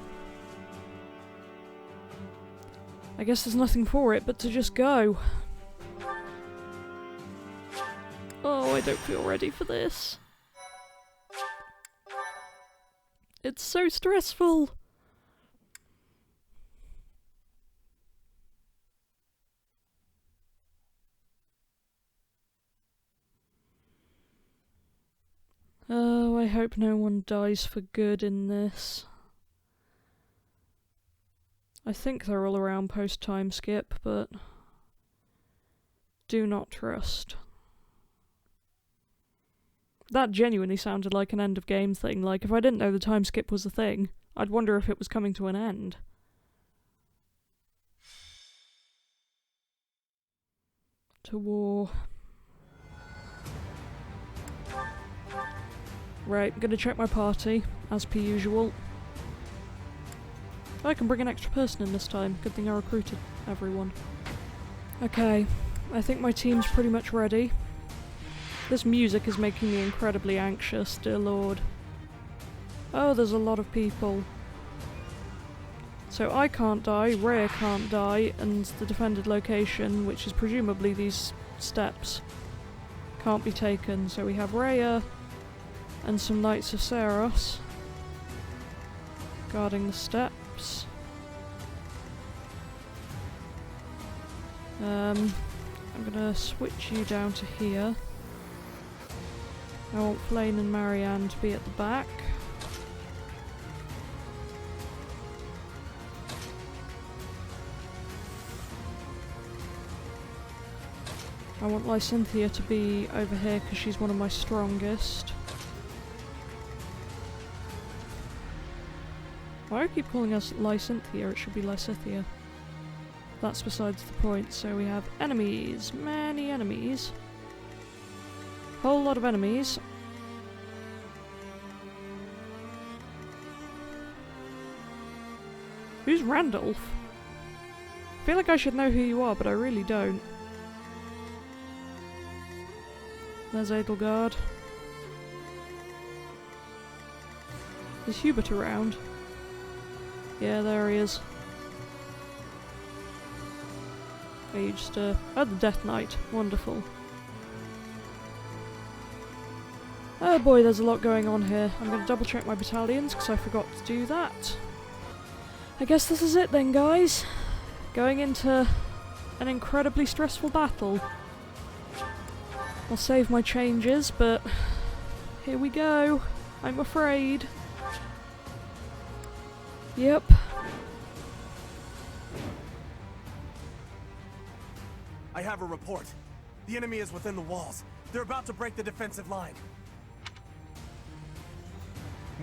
I guess there's nothing for it but to just go. Oh, I don't feel ready for this. It's so stressful. Oh, I hope no one dies for good in this. I think they're all around post-time skip, but do not trust. That genuinely sounded like an end of game thing. Like, if I didn't know the time skip was a thing, I'd wonder if it was coming to an end. To war. Right, I'm gonna check my party, as per usual. I can bring an extra person in this time. Good thing I recruited everyone. Okay, I think my team's pretty much ready. This music is making me incredibly anxious, dear lord. Oh, there's a lot of people. So I can't die, Rhea can't die, and the defended location, which is presumably these steps, can't be taken. So we have Rhea and some Knights of Saros guarding the steps. I'm gonna switch you down to here. I want Flane and Marianne to be at the back. I want Lysynthia to be over here because she's one of my strongest. Why do I keep calling us Lysynthia? It should be Lysithia. That's besides the point. So we have enemies. Many enemies. Whole lot of enemies. Who's Randolph? I feel like I should know who you are, but I really don't. There's Edelgard. Is Hubert around? Yeah, there he is. Oh, you just, oh, the Death Knight. Wonderful. Oh boy, there's a lot going on here. I'm going to double check my battalions because I forgot to do that. I guess this is it then, guys. Going into an incredibly stressful battle. I'll save my changes, but here we go. I'm afraid. Yep. I have a report. The enemy is within the walls. They're about to break the defensive line.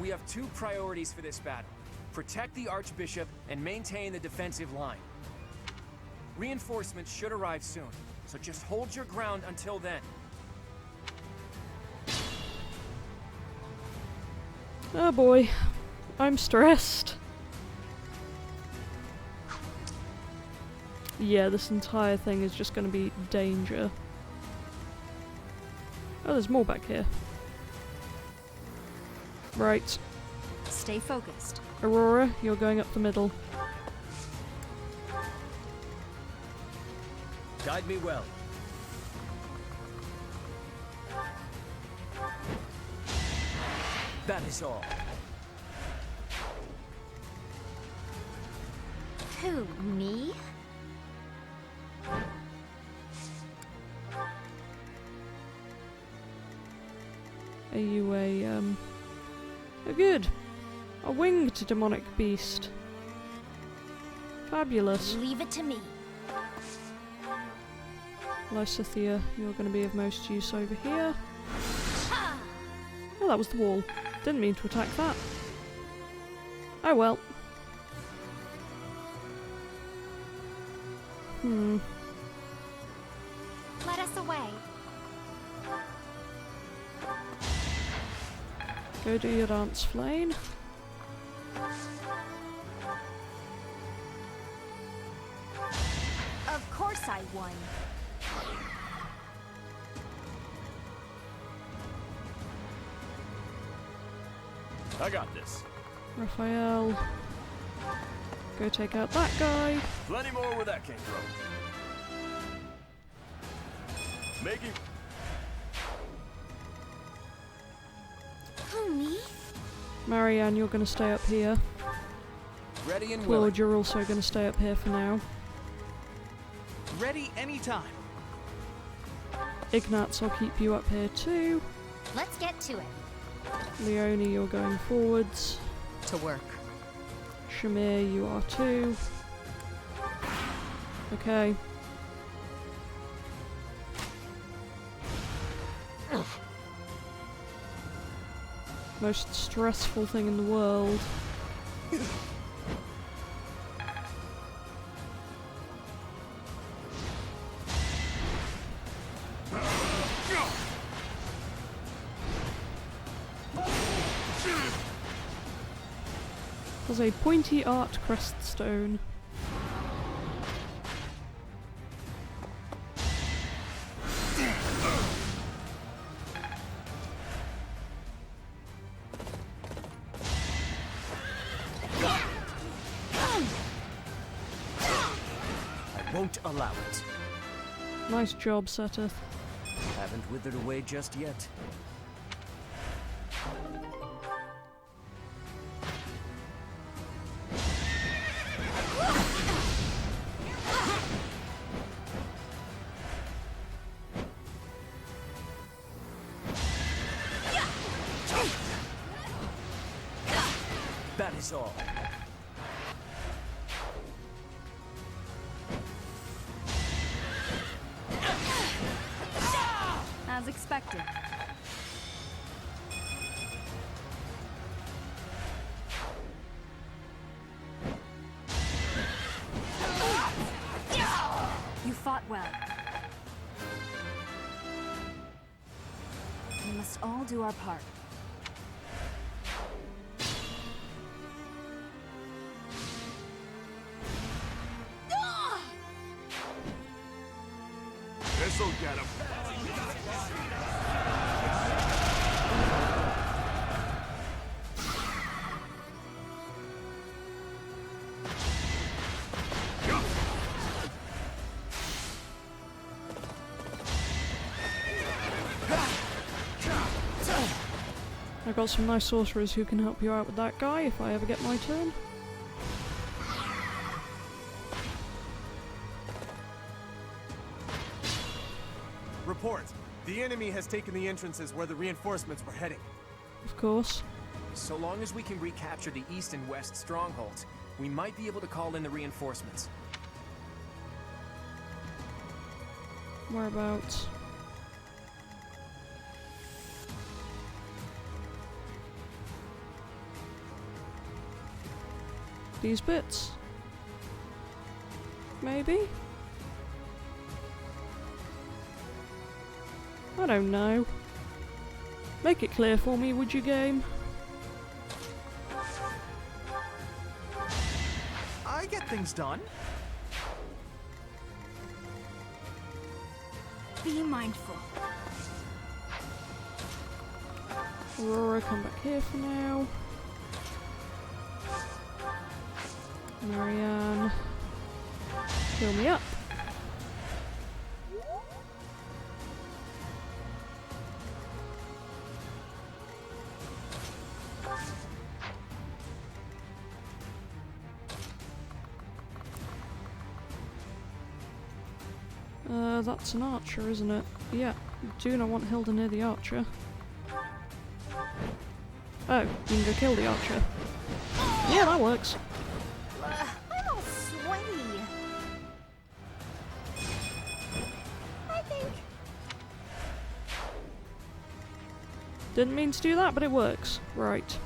We have two priorities for this battle. Protect the Archbishop and maintain the defensive line. Reinforcements should arrive soon, so just hold your ground until then. Oh boy. I'm stressed. Yeah, this entire thing is just going to be danger. Oh, there's more back here. Right. Stay focused. Aurora, you're going up the middle. Guide me well. That is all. Who, me? Are you a good. A winged demonic beast. Fabulous. Leave it to me. Lysithia, you're going to be of most use over here. Oh, that was the wall. Didn't mean to attack that. Oh well. Let us away. Go do your dance, Flame. Of course I won. I got this. Raphael. Go take out that guy. Plenty more where that came from. Making... Who, me? Marianne, you're gonna stay up here. Ready and Claude, willing. you're also gonna stay up here for now. Ready anytime. Ignatz, I'll keep you up here too. Let's get to it. Leonie, you're going forwards. To work. Shamir, you are too. Okay. Most stressful thing in the world. There's a pointy art crest stone. I won't allow it. Nice job, Seteth. Haven't withered away just yet. That is all. As expected. You fought well. We must all do our part. This'll get him. I've got some nice sorcerers who can help you out with that guy if I ever get my turn. Report. The enemy has taken the entrances where the reinforcements were heading. Of course. So long as we can recapture the east and west strongholds, we might be able to call in the reinforcements. Whereabouts? These bits? Maybe? I don't know. Make it clear for me, would you, game? I get things done. Be mindful. Aurora, come back here for now. Marianne, heal me up. That's an archer, isn't it? Yeah, do not want Hilda near the archer. Oh, you can go kill the archer. Yeah, that works. I'm all sweaty. I think. Didn't mean to do that, but it works. Right.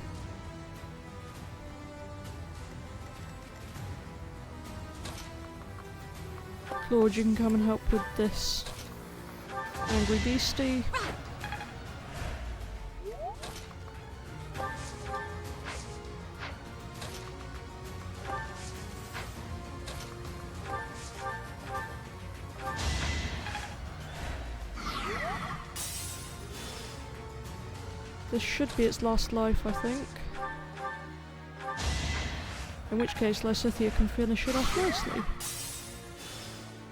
Claude, you can come and help with this angry beastie. This should be its last life, I think. In which case, Lysithea can finish it off nicely.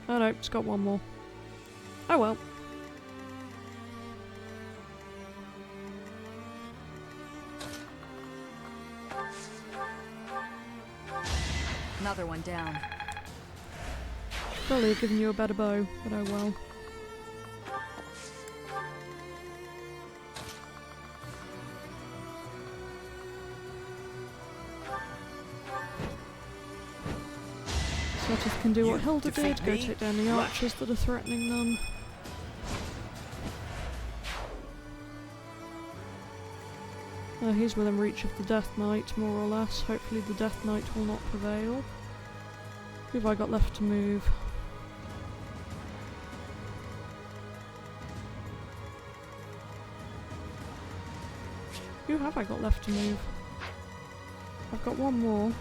Oh no, it's got one more. Oh well. Another one down. Probably have given you a better bow, but oh well. Seth can do what Hilda did, go take down the archers that are threatening them. He's within reach of the Death Knight, more or less. Hopefully the Death Knight will not prevail. Who have I got left to move? Who have I got left to move? I've got one more.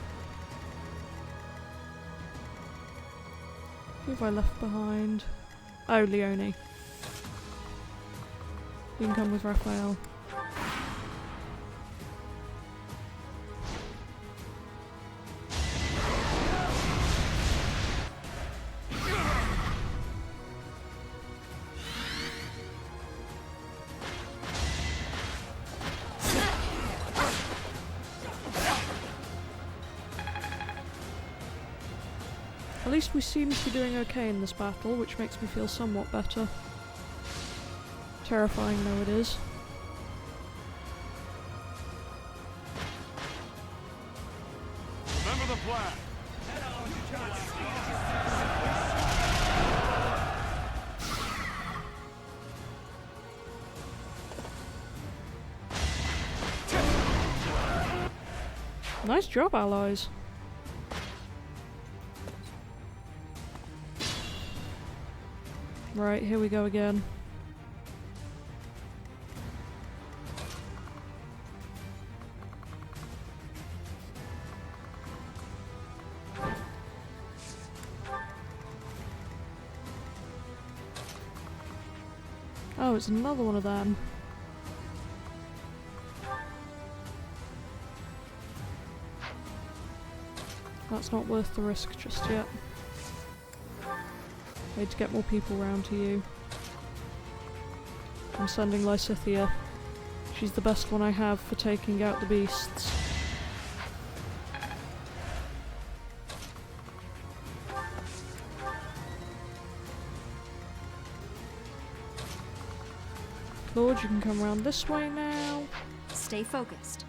Who have I left behind? Oh, Leone. You can come with Raphael. At least we seem to be doing okay in this battle, which makes me feel somewhat better. Terrifying though it is. Remember the plan. Nice job, allies. Right, here we go again. Oh, it's another one of them. That's not worth the risk just yet. Need to get more people round to you. I'm sending Lysithea. She's the best one I have for taking out the beasts. Lord, you can come around this way now. Stay focused.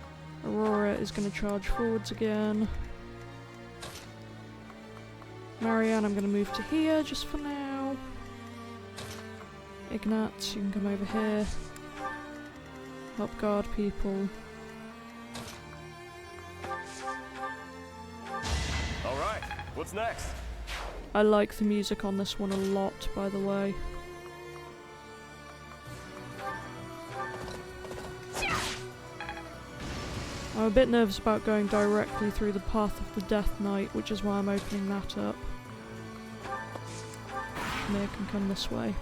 Aurora is going to charge forwards again. Marianne, I'm going to move to here just for now. Ignat, you can come over here. Help guard people. Alright, what's next? I like the music on this one a lot, by the way. I'm a bit nervous about going directly through the path of the Death Knight, which is why I'm opening that up. Mia can come this way.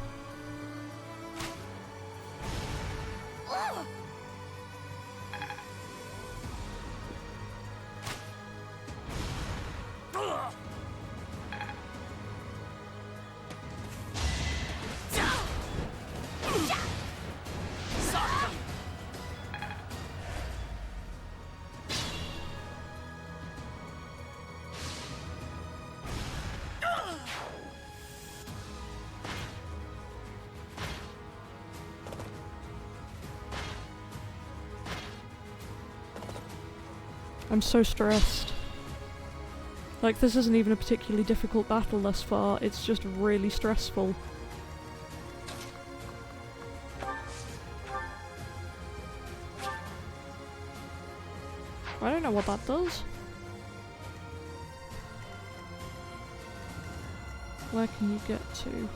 I'm so stressed. Like, this isn't even a particularly difficult battle thus far, it's just really stressful. I don't know what that does. Where can you get to?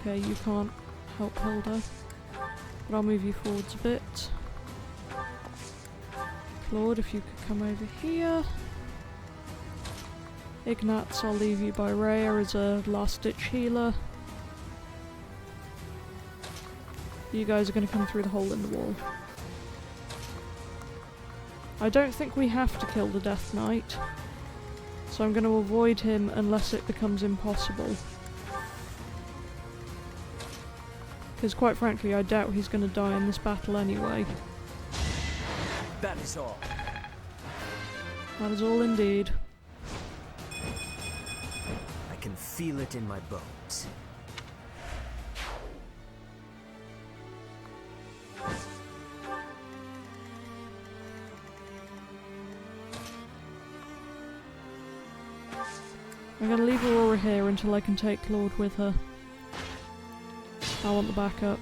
Okay, you can't help Hilda. But I'll move you forwards a bit. Claude, if you could come over here. Ignatz, I'll leave you by Rhea as a last-ditch healer. You guys are going to come through the hole in the wall. I don't think we have to kill the Death Knight, so I'm going to avoid him unless it becomes impossible. Because quite frankly, I doubt he's going to die in this battle anyway. That is all. That is all indeed. I can feel it in my bones. I'm going to leave Aurora here until I can take Claude with her. I want the backup.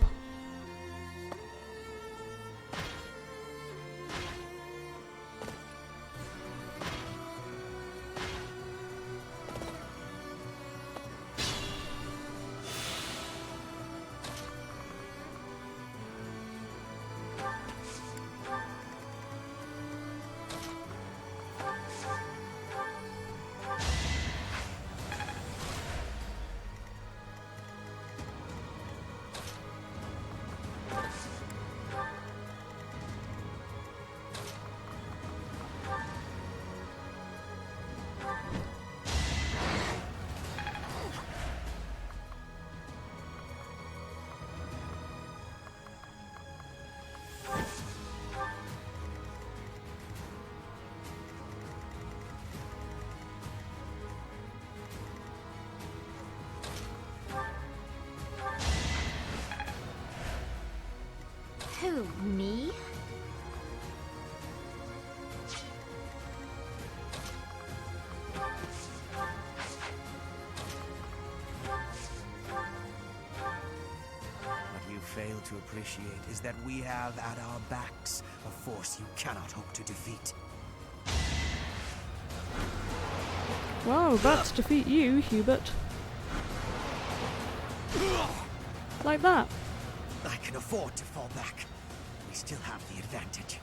Who, me? What you fail to appreciate is that we have at our backs a force you cannot hope to defeat. Wow, about to defeat you, Hubert. Like that. I can afford to fall back. We still have the advantage.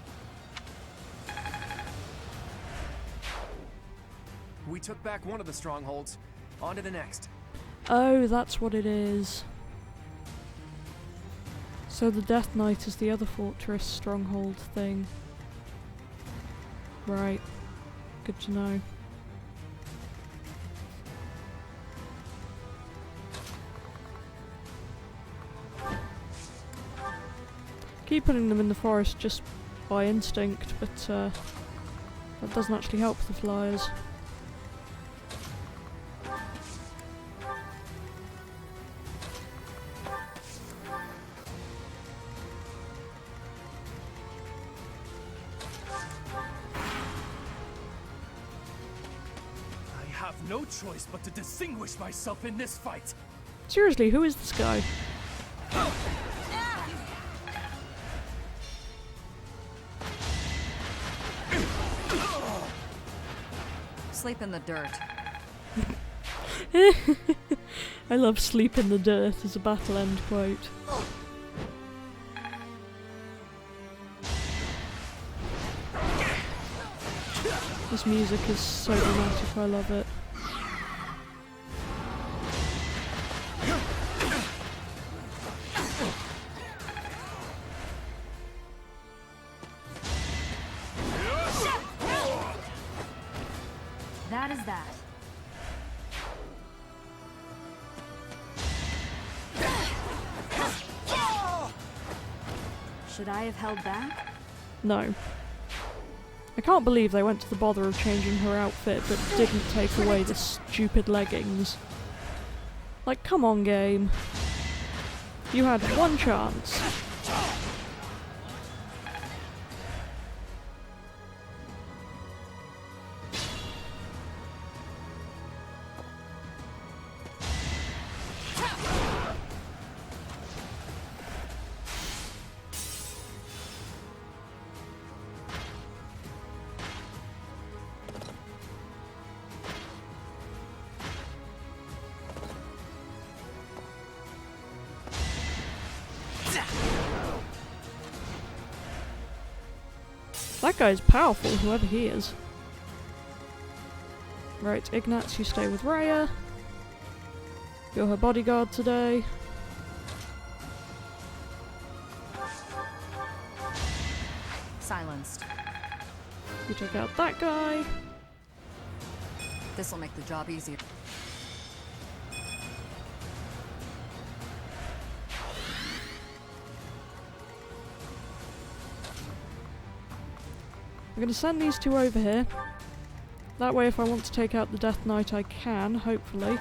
We took back one of the strongholds. On to the next. Oh, that's what it is. So the Death Knight is the other fortress stronghold thing. Right. Good to know. Keep putting them in the forest just by instinct, but that doesn't actually help the flyers. I have no choice but to distinguish myself in this fight. Seriously, who is this guy? Sleep in the dirt. I love sleep in the dirt as a battle end quote. This music is so dramatic, I love it. That is that. Should I have held back? No. I can't believe they went to the bother of changing her outfit but didn't take away the stupid leggings. Like, come on, game. You had one chance. That guy's powerful, whoever he is. Right, Ignatz, you stay with Rhea. You're her bodyguard today. Silenced. You took out that guy. This'll make the job easier. I'm going to send these two over here. That way if I want to take out the Death Knight I can, hopefully,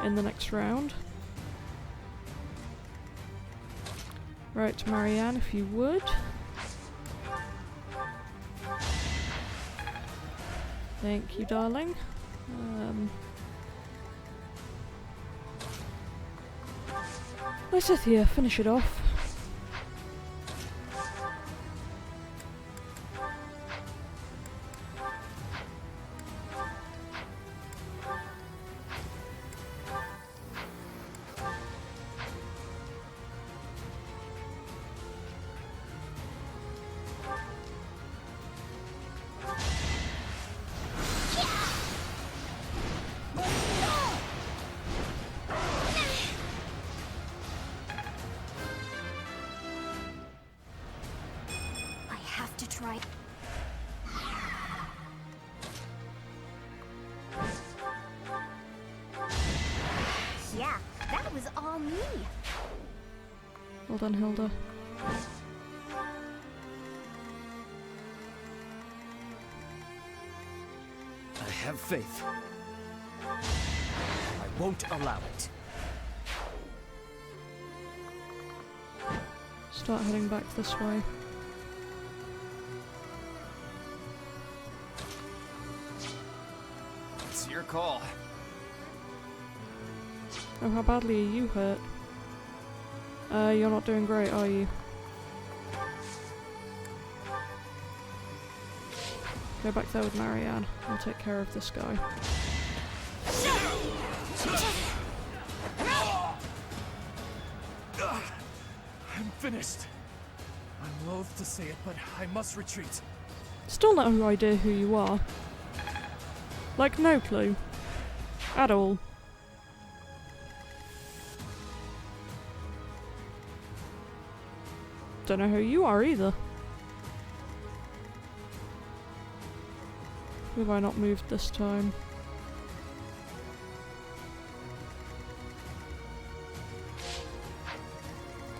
in the next round. Right, Marianne, if you would. Thank you, darling. Lysithea, finish it off. Try. Yeah, that was all me. Well done, Hilda. I have faith. I won't allow it. Start heading back this way. It's your call. Oh, how badly are you hurt? You're not doing great, are you? Go back there with Marianne. I'll take care of this guy. I'm finished. I'm loath to say it, but I must retreat. Still no idea who you are. Like, no clue. At all. Don't know who you are either. Who have I not moved this time?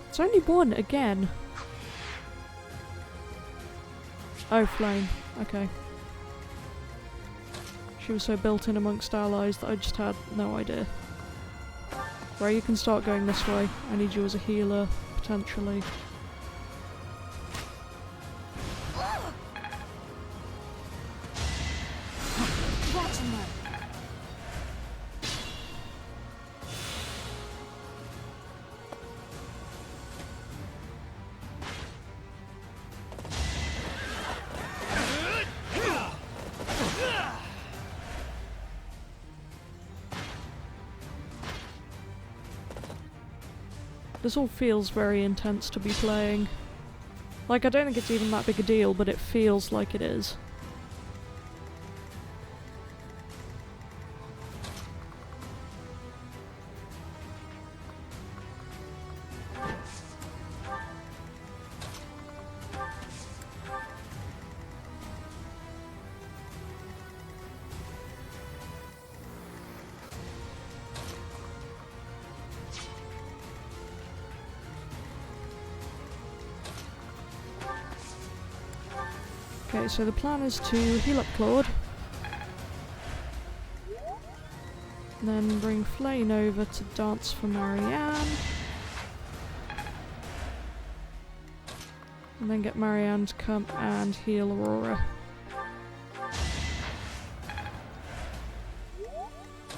It's only one again. Oh, Flame. Okay. She was so built in amongst allies that I just had no idea. Right, you can start going this way. I need you as a healer, potentially. This all feels very intense to be playing. Like, I don't think it's even that big a deal, but it feels like it is. Okay, so the plan is to heal up Claude. And then bring Flane over to dance for Marianne. And then get Marianne to come and heal Aurora.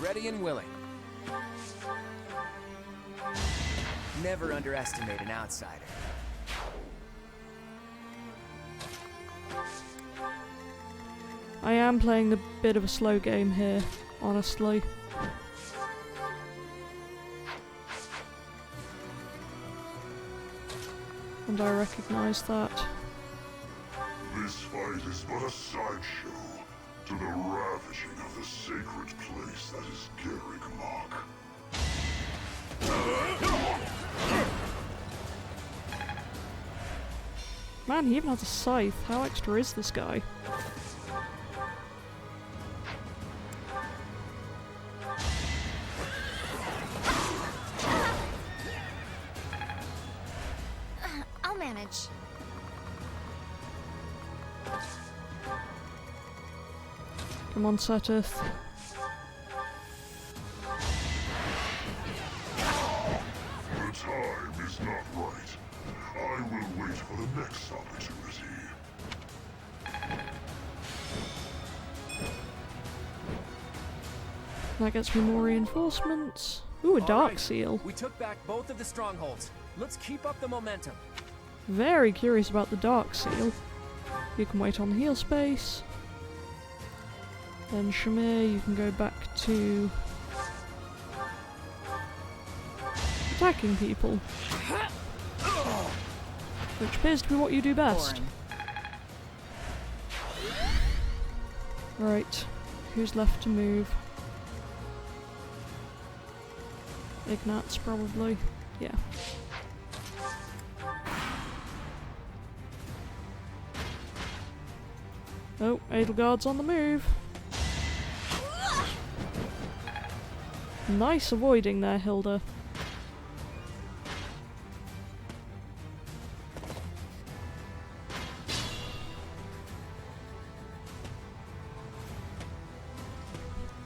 Ready and willing. Never underestimate an outsider. I am playing a bit of a slow game here, honestly. And I recognise that. This It is but a sideshow to the ravaging of the sacred place that is Garrigmok. Man, he even has a scythe. How extra is this guy? I'll manage. Come on, Seteth. The time is not right. I will wait for the next opportunity. That gets me more reinforcements. Ooh, a dark Alright, seal. We took back both of the strongholds. Let's keep up the momentum. Very curious about the dark seal. You can wait on the heal space. Then Shamir, you can go back to attacking people, which appears to be what you do best. Right, who's left to move? Ignat's probably, yeah. Oh, Edelgard's on the move. Nice avoiding there, Hilda.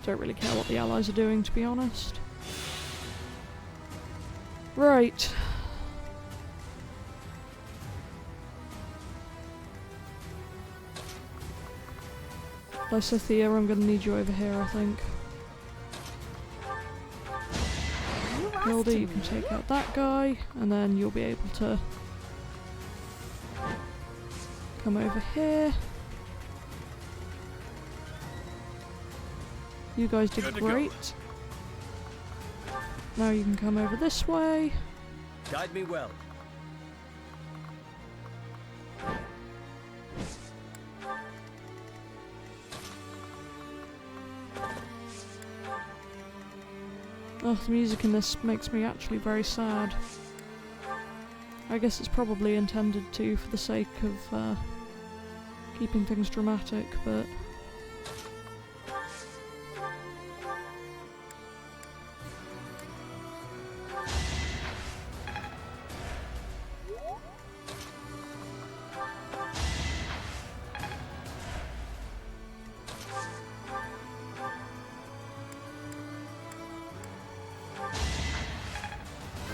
Don't really care what the allies are doing, to be honest. Right. Lysithea, I'm gonna need you over here, I think. Hilda, you can take out that guy, and then you'll be able to come over here. You guys did great. Now you can come over this way. Guide me well. Oh, the music in this makes me actually very sad. I guess it's probably intended to for the sake of keeping things dramatic, but...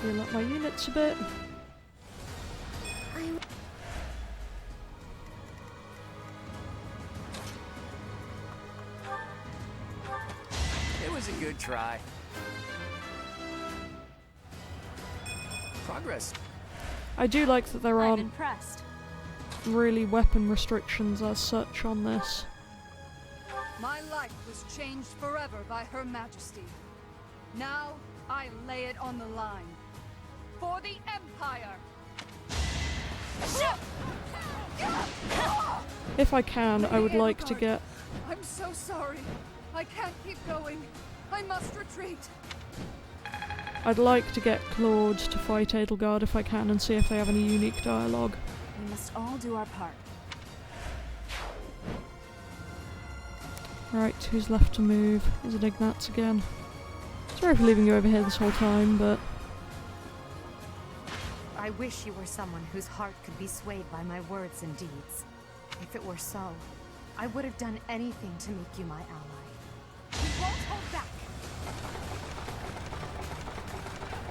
Heal up my units a bit. It was a good try. Progress. I do like that there I'm aren't impressed. really weapon restrictions as such on this. My life was changed forever by Her Majesty. Now, I lay it on the line. For the Empire! If I can, I would like to get... I'm so sorry. I can't keep going. I must retreat. I'd like to get Claude to fight Edelgard if I can and see if they have any unique dialogue. We must all do our part. Right, who's left to move? Is it Ignatz again? Sorry for leaving you over here this whole time, but... I wish you were someone whose heart could be swayed by my words and deeds. If it were so, I would have done anything to make you my ally. We won't hold back.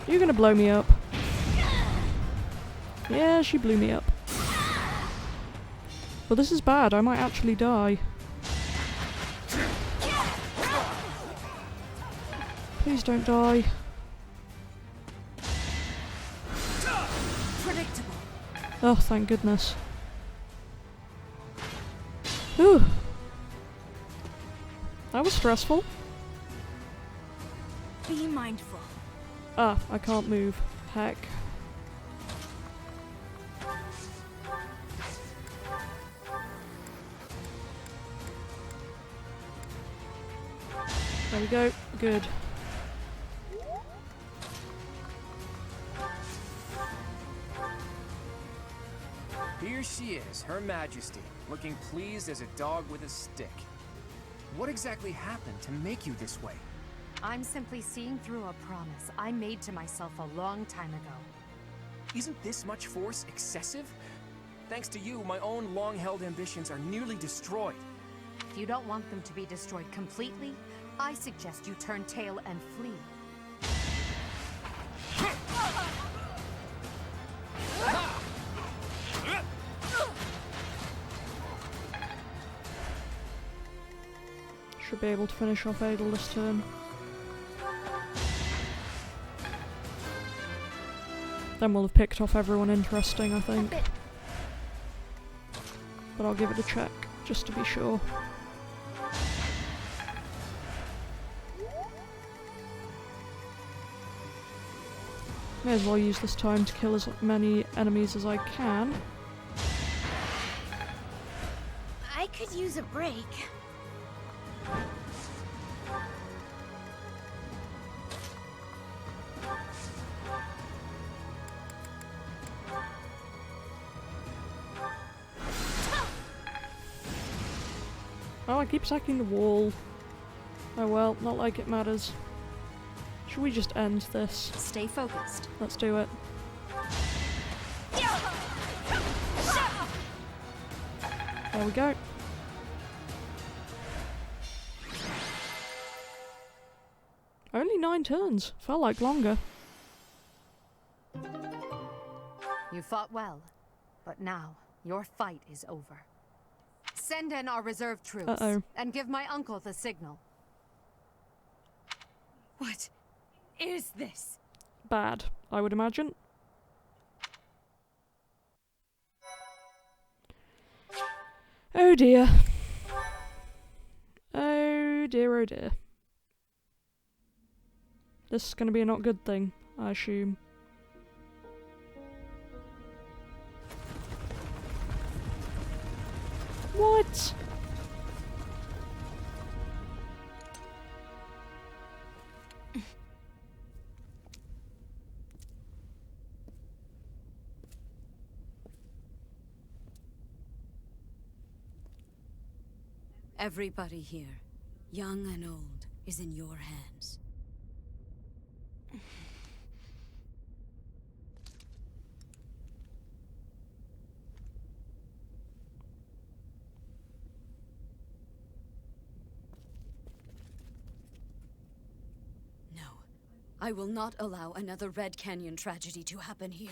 You're gonna blow me up. Yeah, she blew me up. Well, this is bad. I might actually die. Please don't die. Predictable. Oh, thank goodness. Whew. That was stressful. Be mindful. Ah, I can't move. Heck. There we go. Good. Here she is, Her Majesty, looking pleased as a dog with a stick. What exactly happened to make you this way? I'm simply seeing through a promise I made to myself a long time ago. Isn't this much force excessive? Thanks to you, my own long-held ambitions are nearly destroyed. If you don't want them to be destroyed completely, I suggest you turn tail and flee. Should be able to finish off Adel this turn. Then we'll have picked off everyone interesting, I think. But I'll give it a check, just to be sure. May as well use this time to kill as many enemies as I can. I could use a break. Oh, I keep sacking the wall. Oh well, not like it matters. Should we just end this? Stay focused. Let's do it. There we go. Only 9 turns. Felt like longer. You fought well, but now your fight is over. Send in our reserve troops and give my uncle the signal. What is this? Bad, I would imagine. Oh dear. Oh dear, oh dear. This is going to be a not good thing, I assume. What? Everybody here, young and old, is in your hands. No, I will not allow another Red Canyon tragedy to happen here.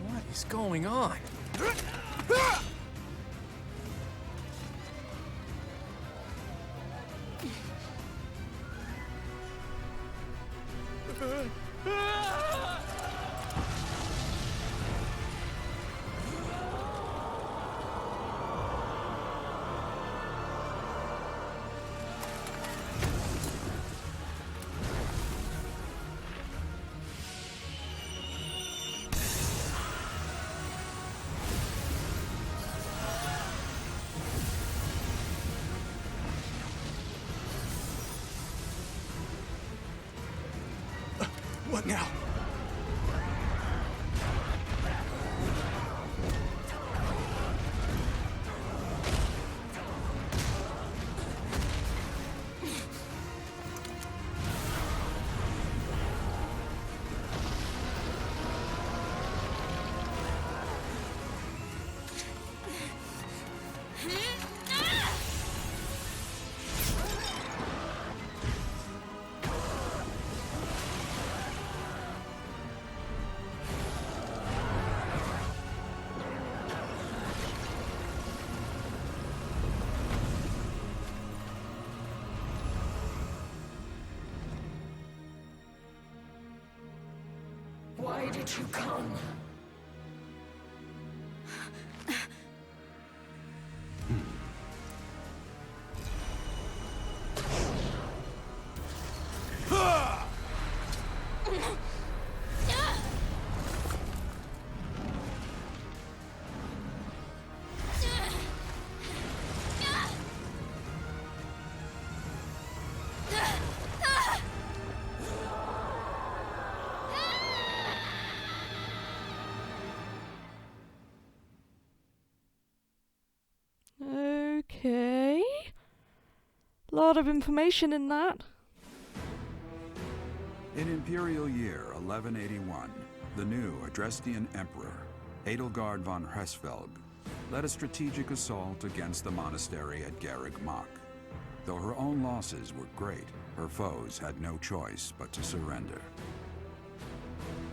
What is going on? What now? Why did you come? A lot of information in that. In Imperial Year 1181, the new Adrestian Emperor, Edelgard von Hresvelg, led a strategic assault against the monastery at Garreg Mach. Though her own losses were great, her foes had no choice but to surrender.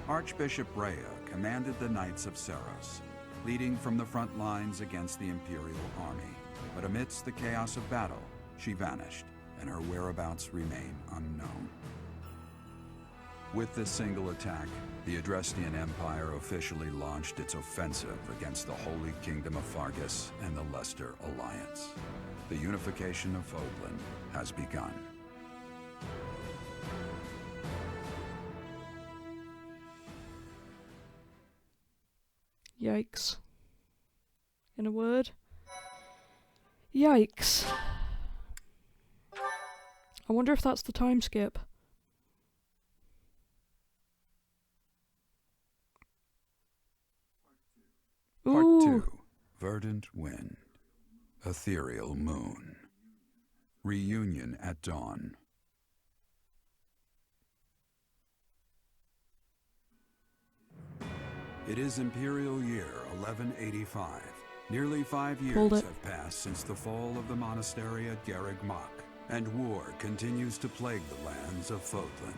Archbishop Rhea commanded the Knights of Seros, leading from the front lines against the Imperial army. But amidst the chaos of battle, she vanished, and her whereabouts remain unknown. With this single attack, the Adrestian Empire officially launched its offensive against the Holy Kingdom of Fargus and the Leicester Alliance. The unification of Fodlan has begun. Yikes. In a word. Yikes. I wonder if that's the time skip. Part Ooh. 2. Verdant Wind. Ethereal Moon. Reunion at Dawn. It is Imperial Year 1185. Nearly 5 years have passed since the fall of the monastery at Garreg Mach, and war continues to plague the lands of Fodlan.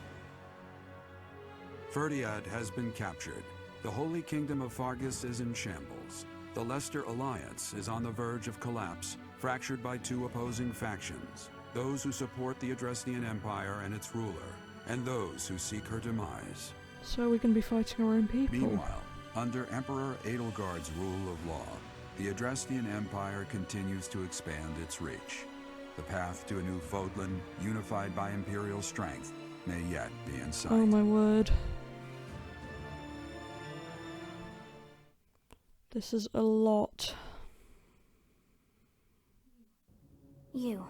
Ferdiad has been captured. The Holy Kingdom of Fargus is in shambles. The Leicester Alliance is on the verge of collapse, fractured by two opposing factions, those who support the Adrestian Empire and its ruler, and those who seek her demise. So we can be fighting our own people. Meanwhile, under Emperor Edelgard's rule of law, the Adrestian Empire continues to expand its reach. The path to a new Fodlan, unified by Imperial strength, may yet be in sight. Oh my word. This is a lot. You.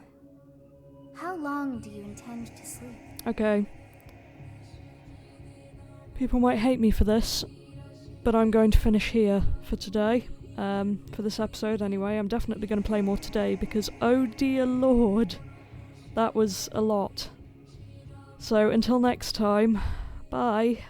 How long do you intend to sleep? Okay. People might hate me for this, but I'm going to finish here for today. For this episode anyway. I'm definitely going to play more today because, oh dear lord, that was a lot. So until next time, bye.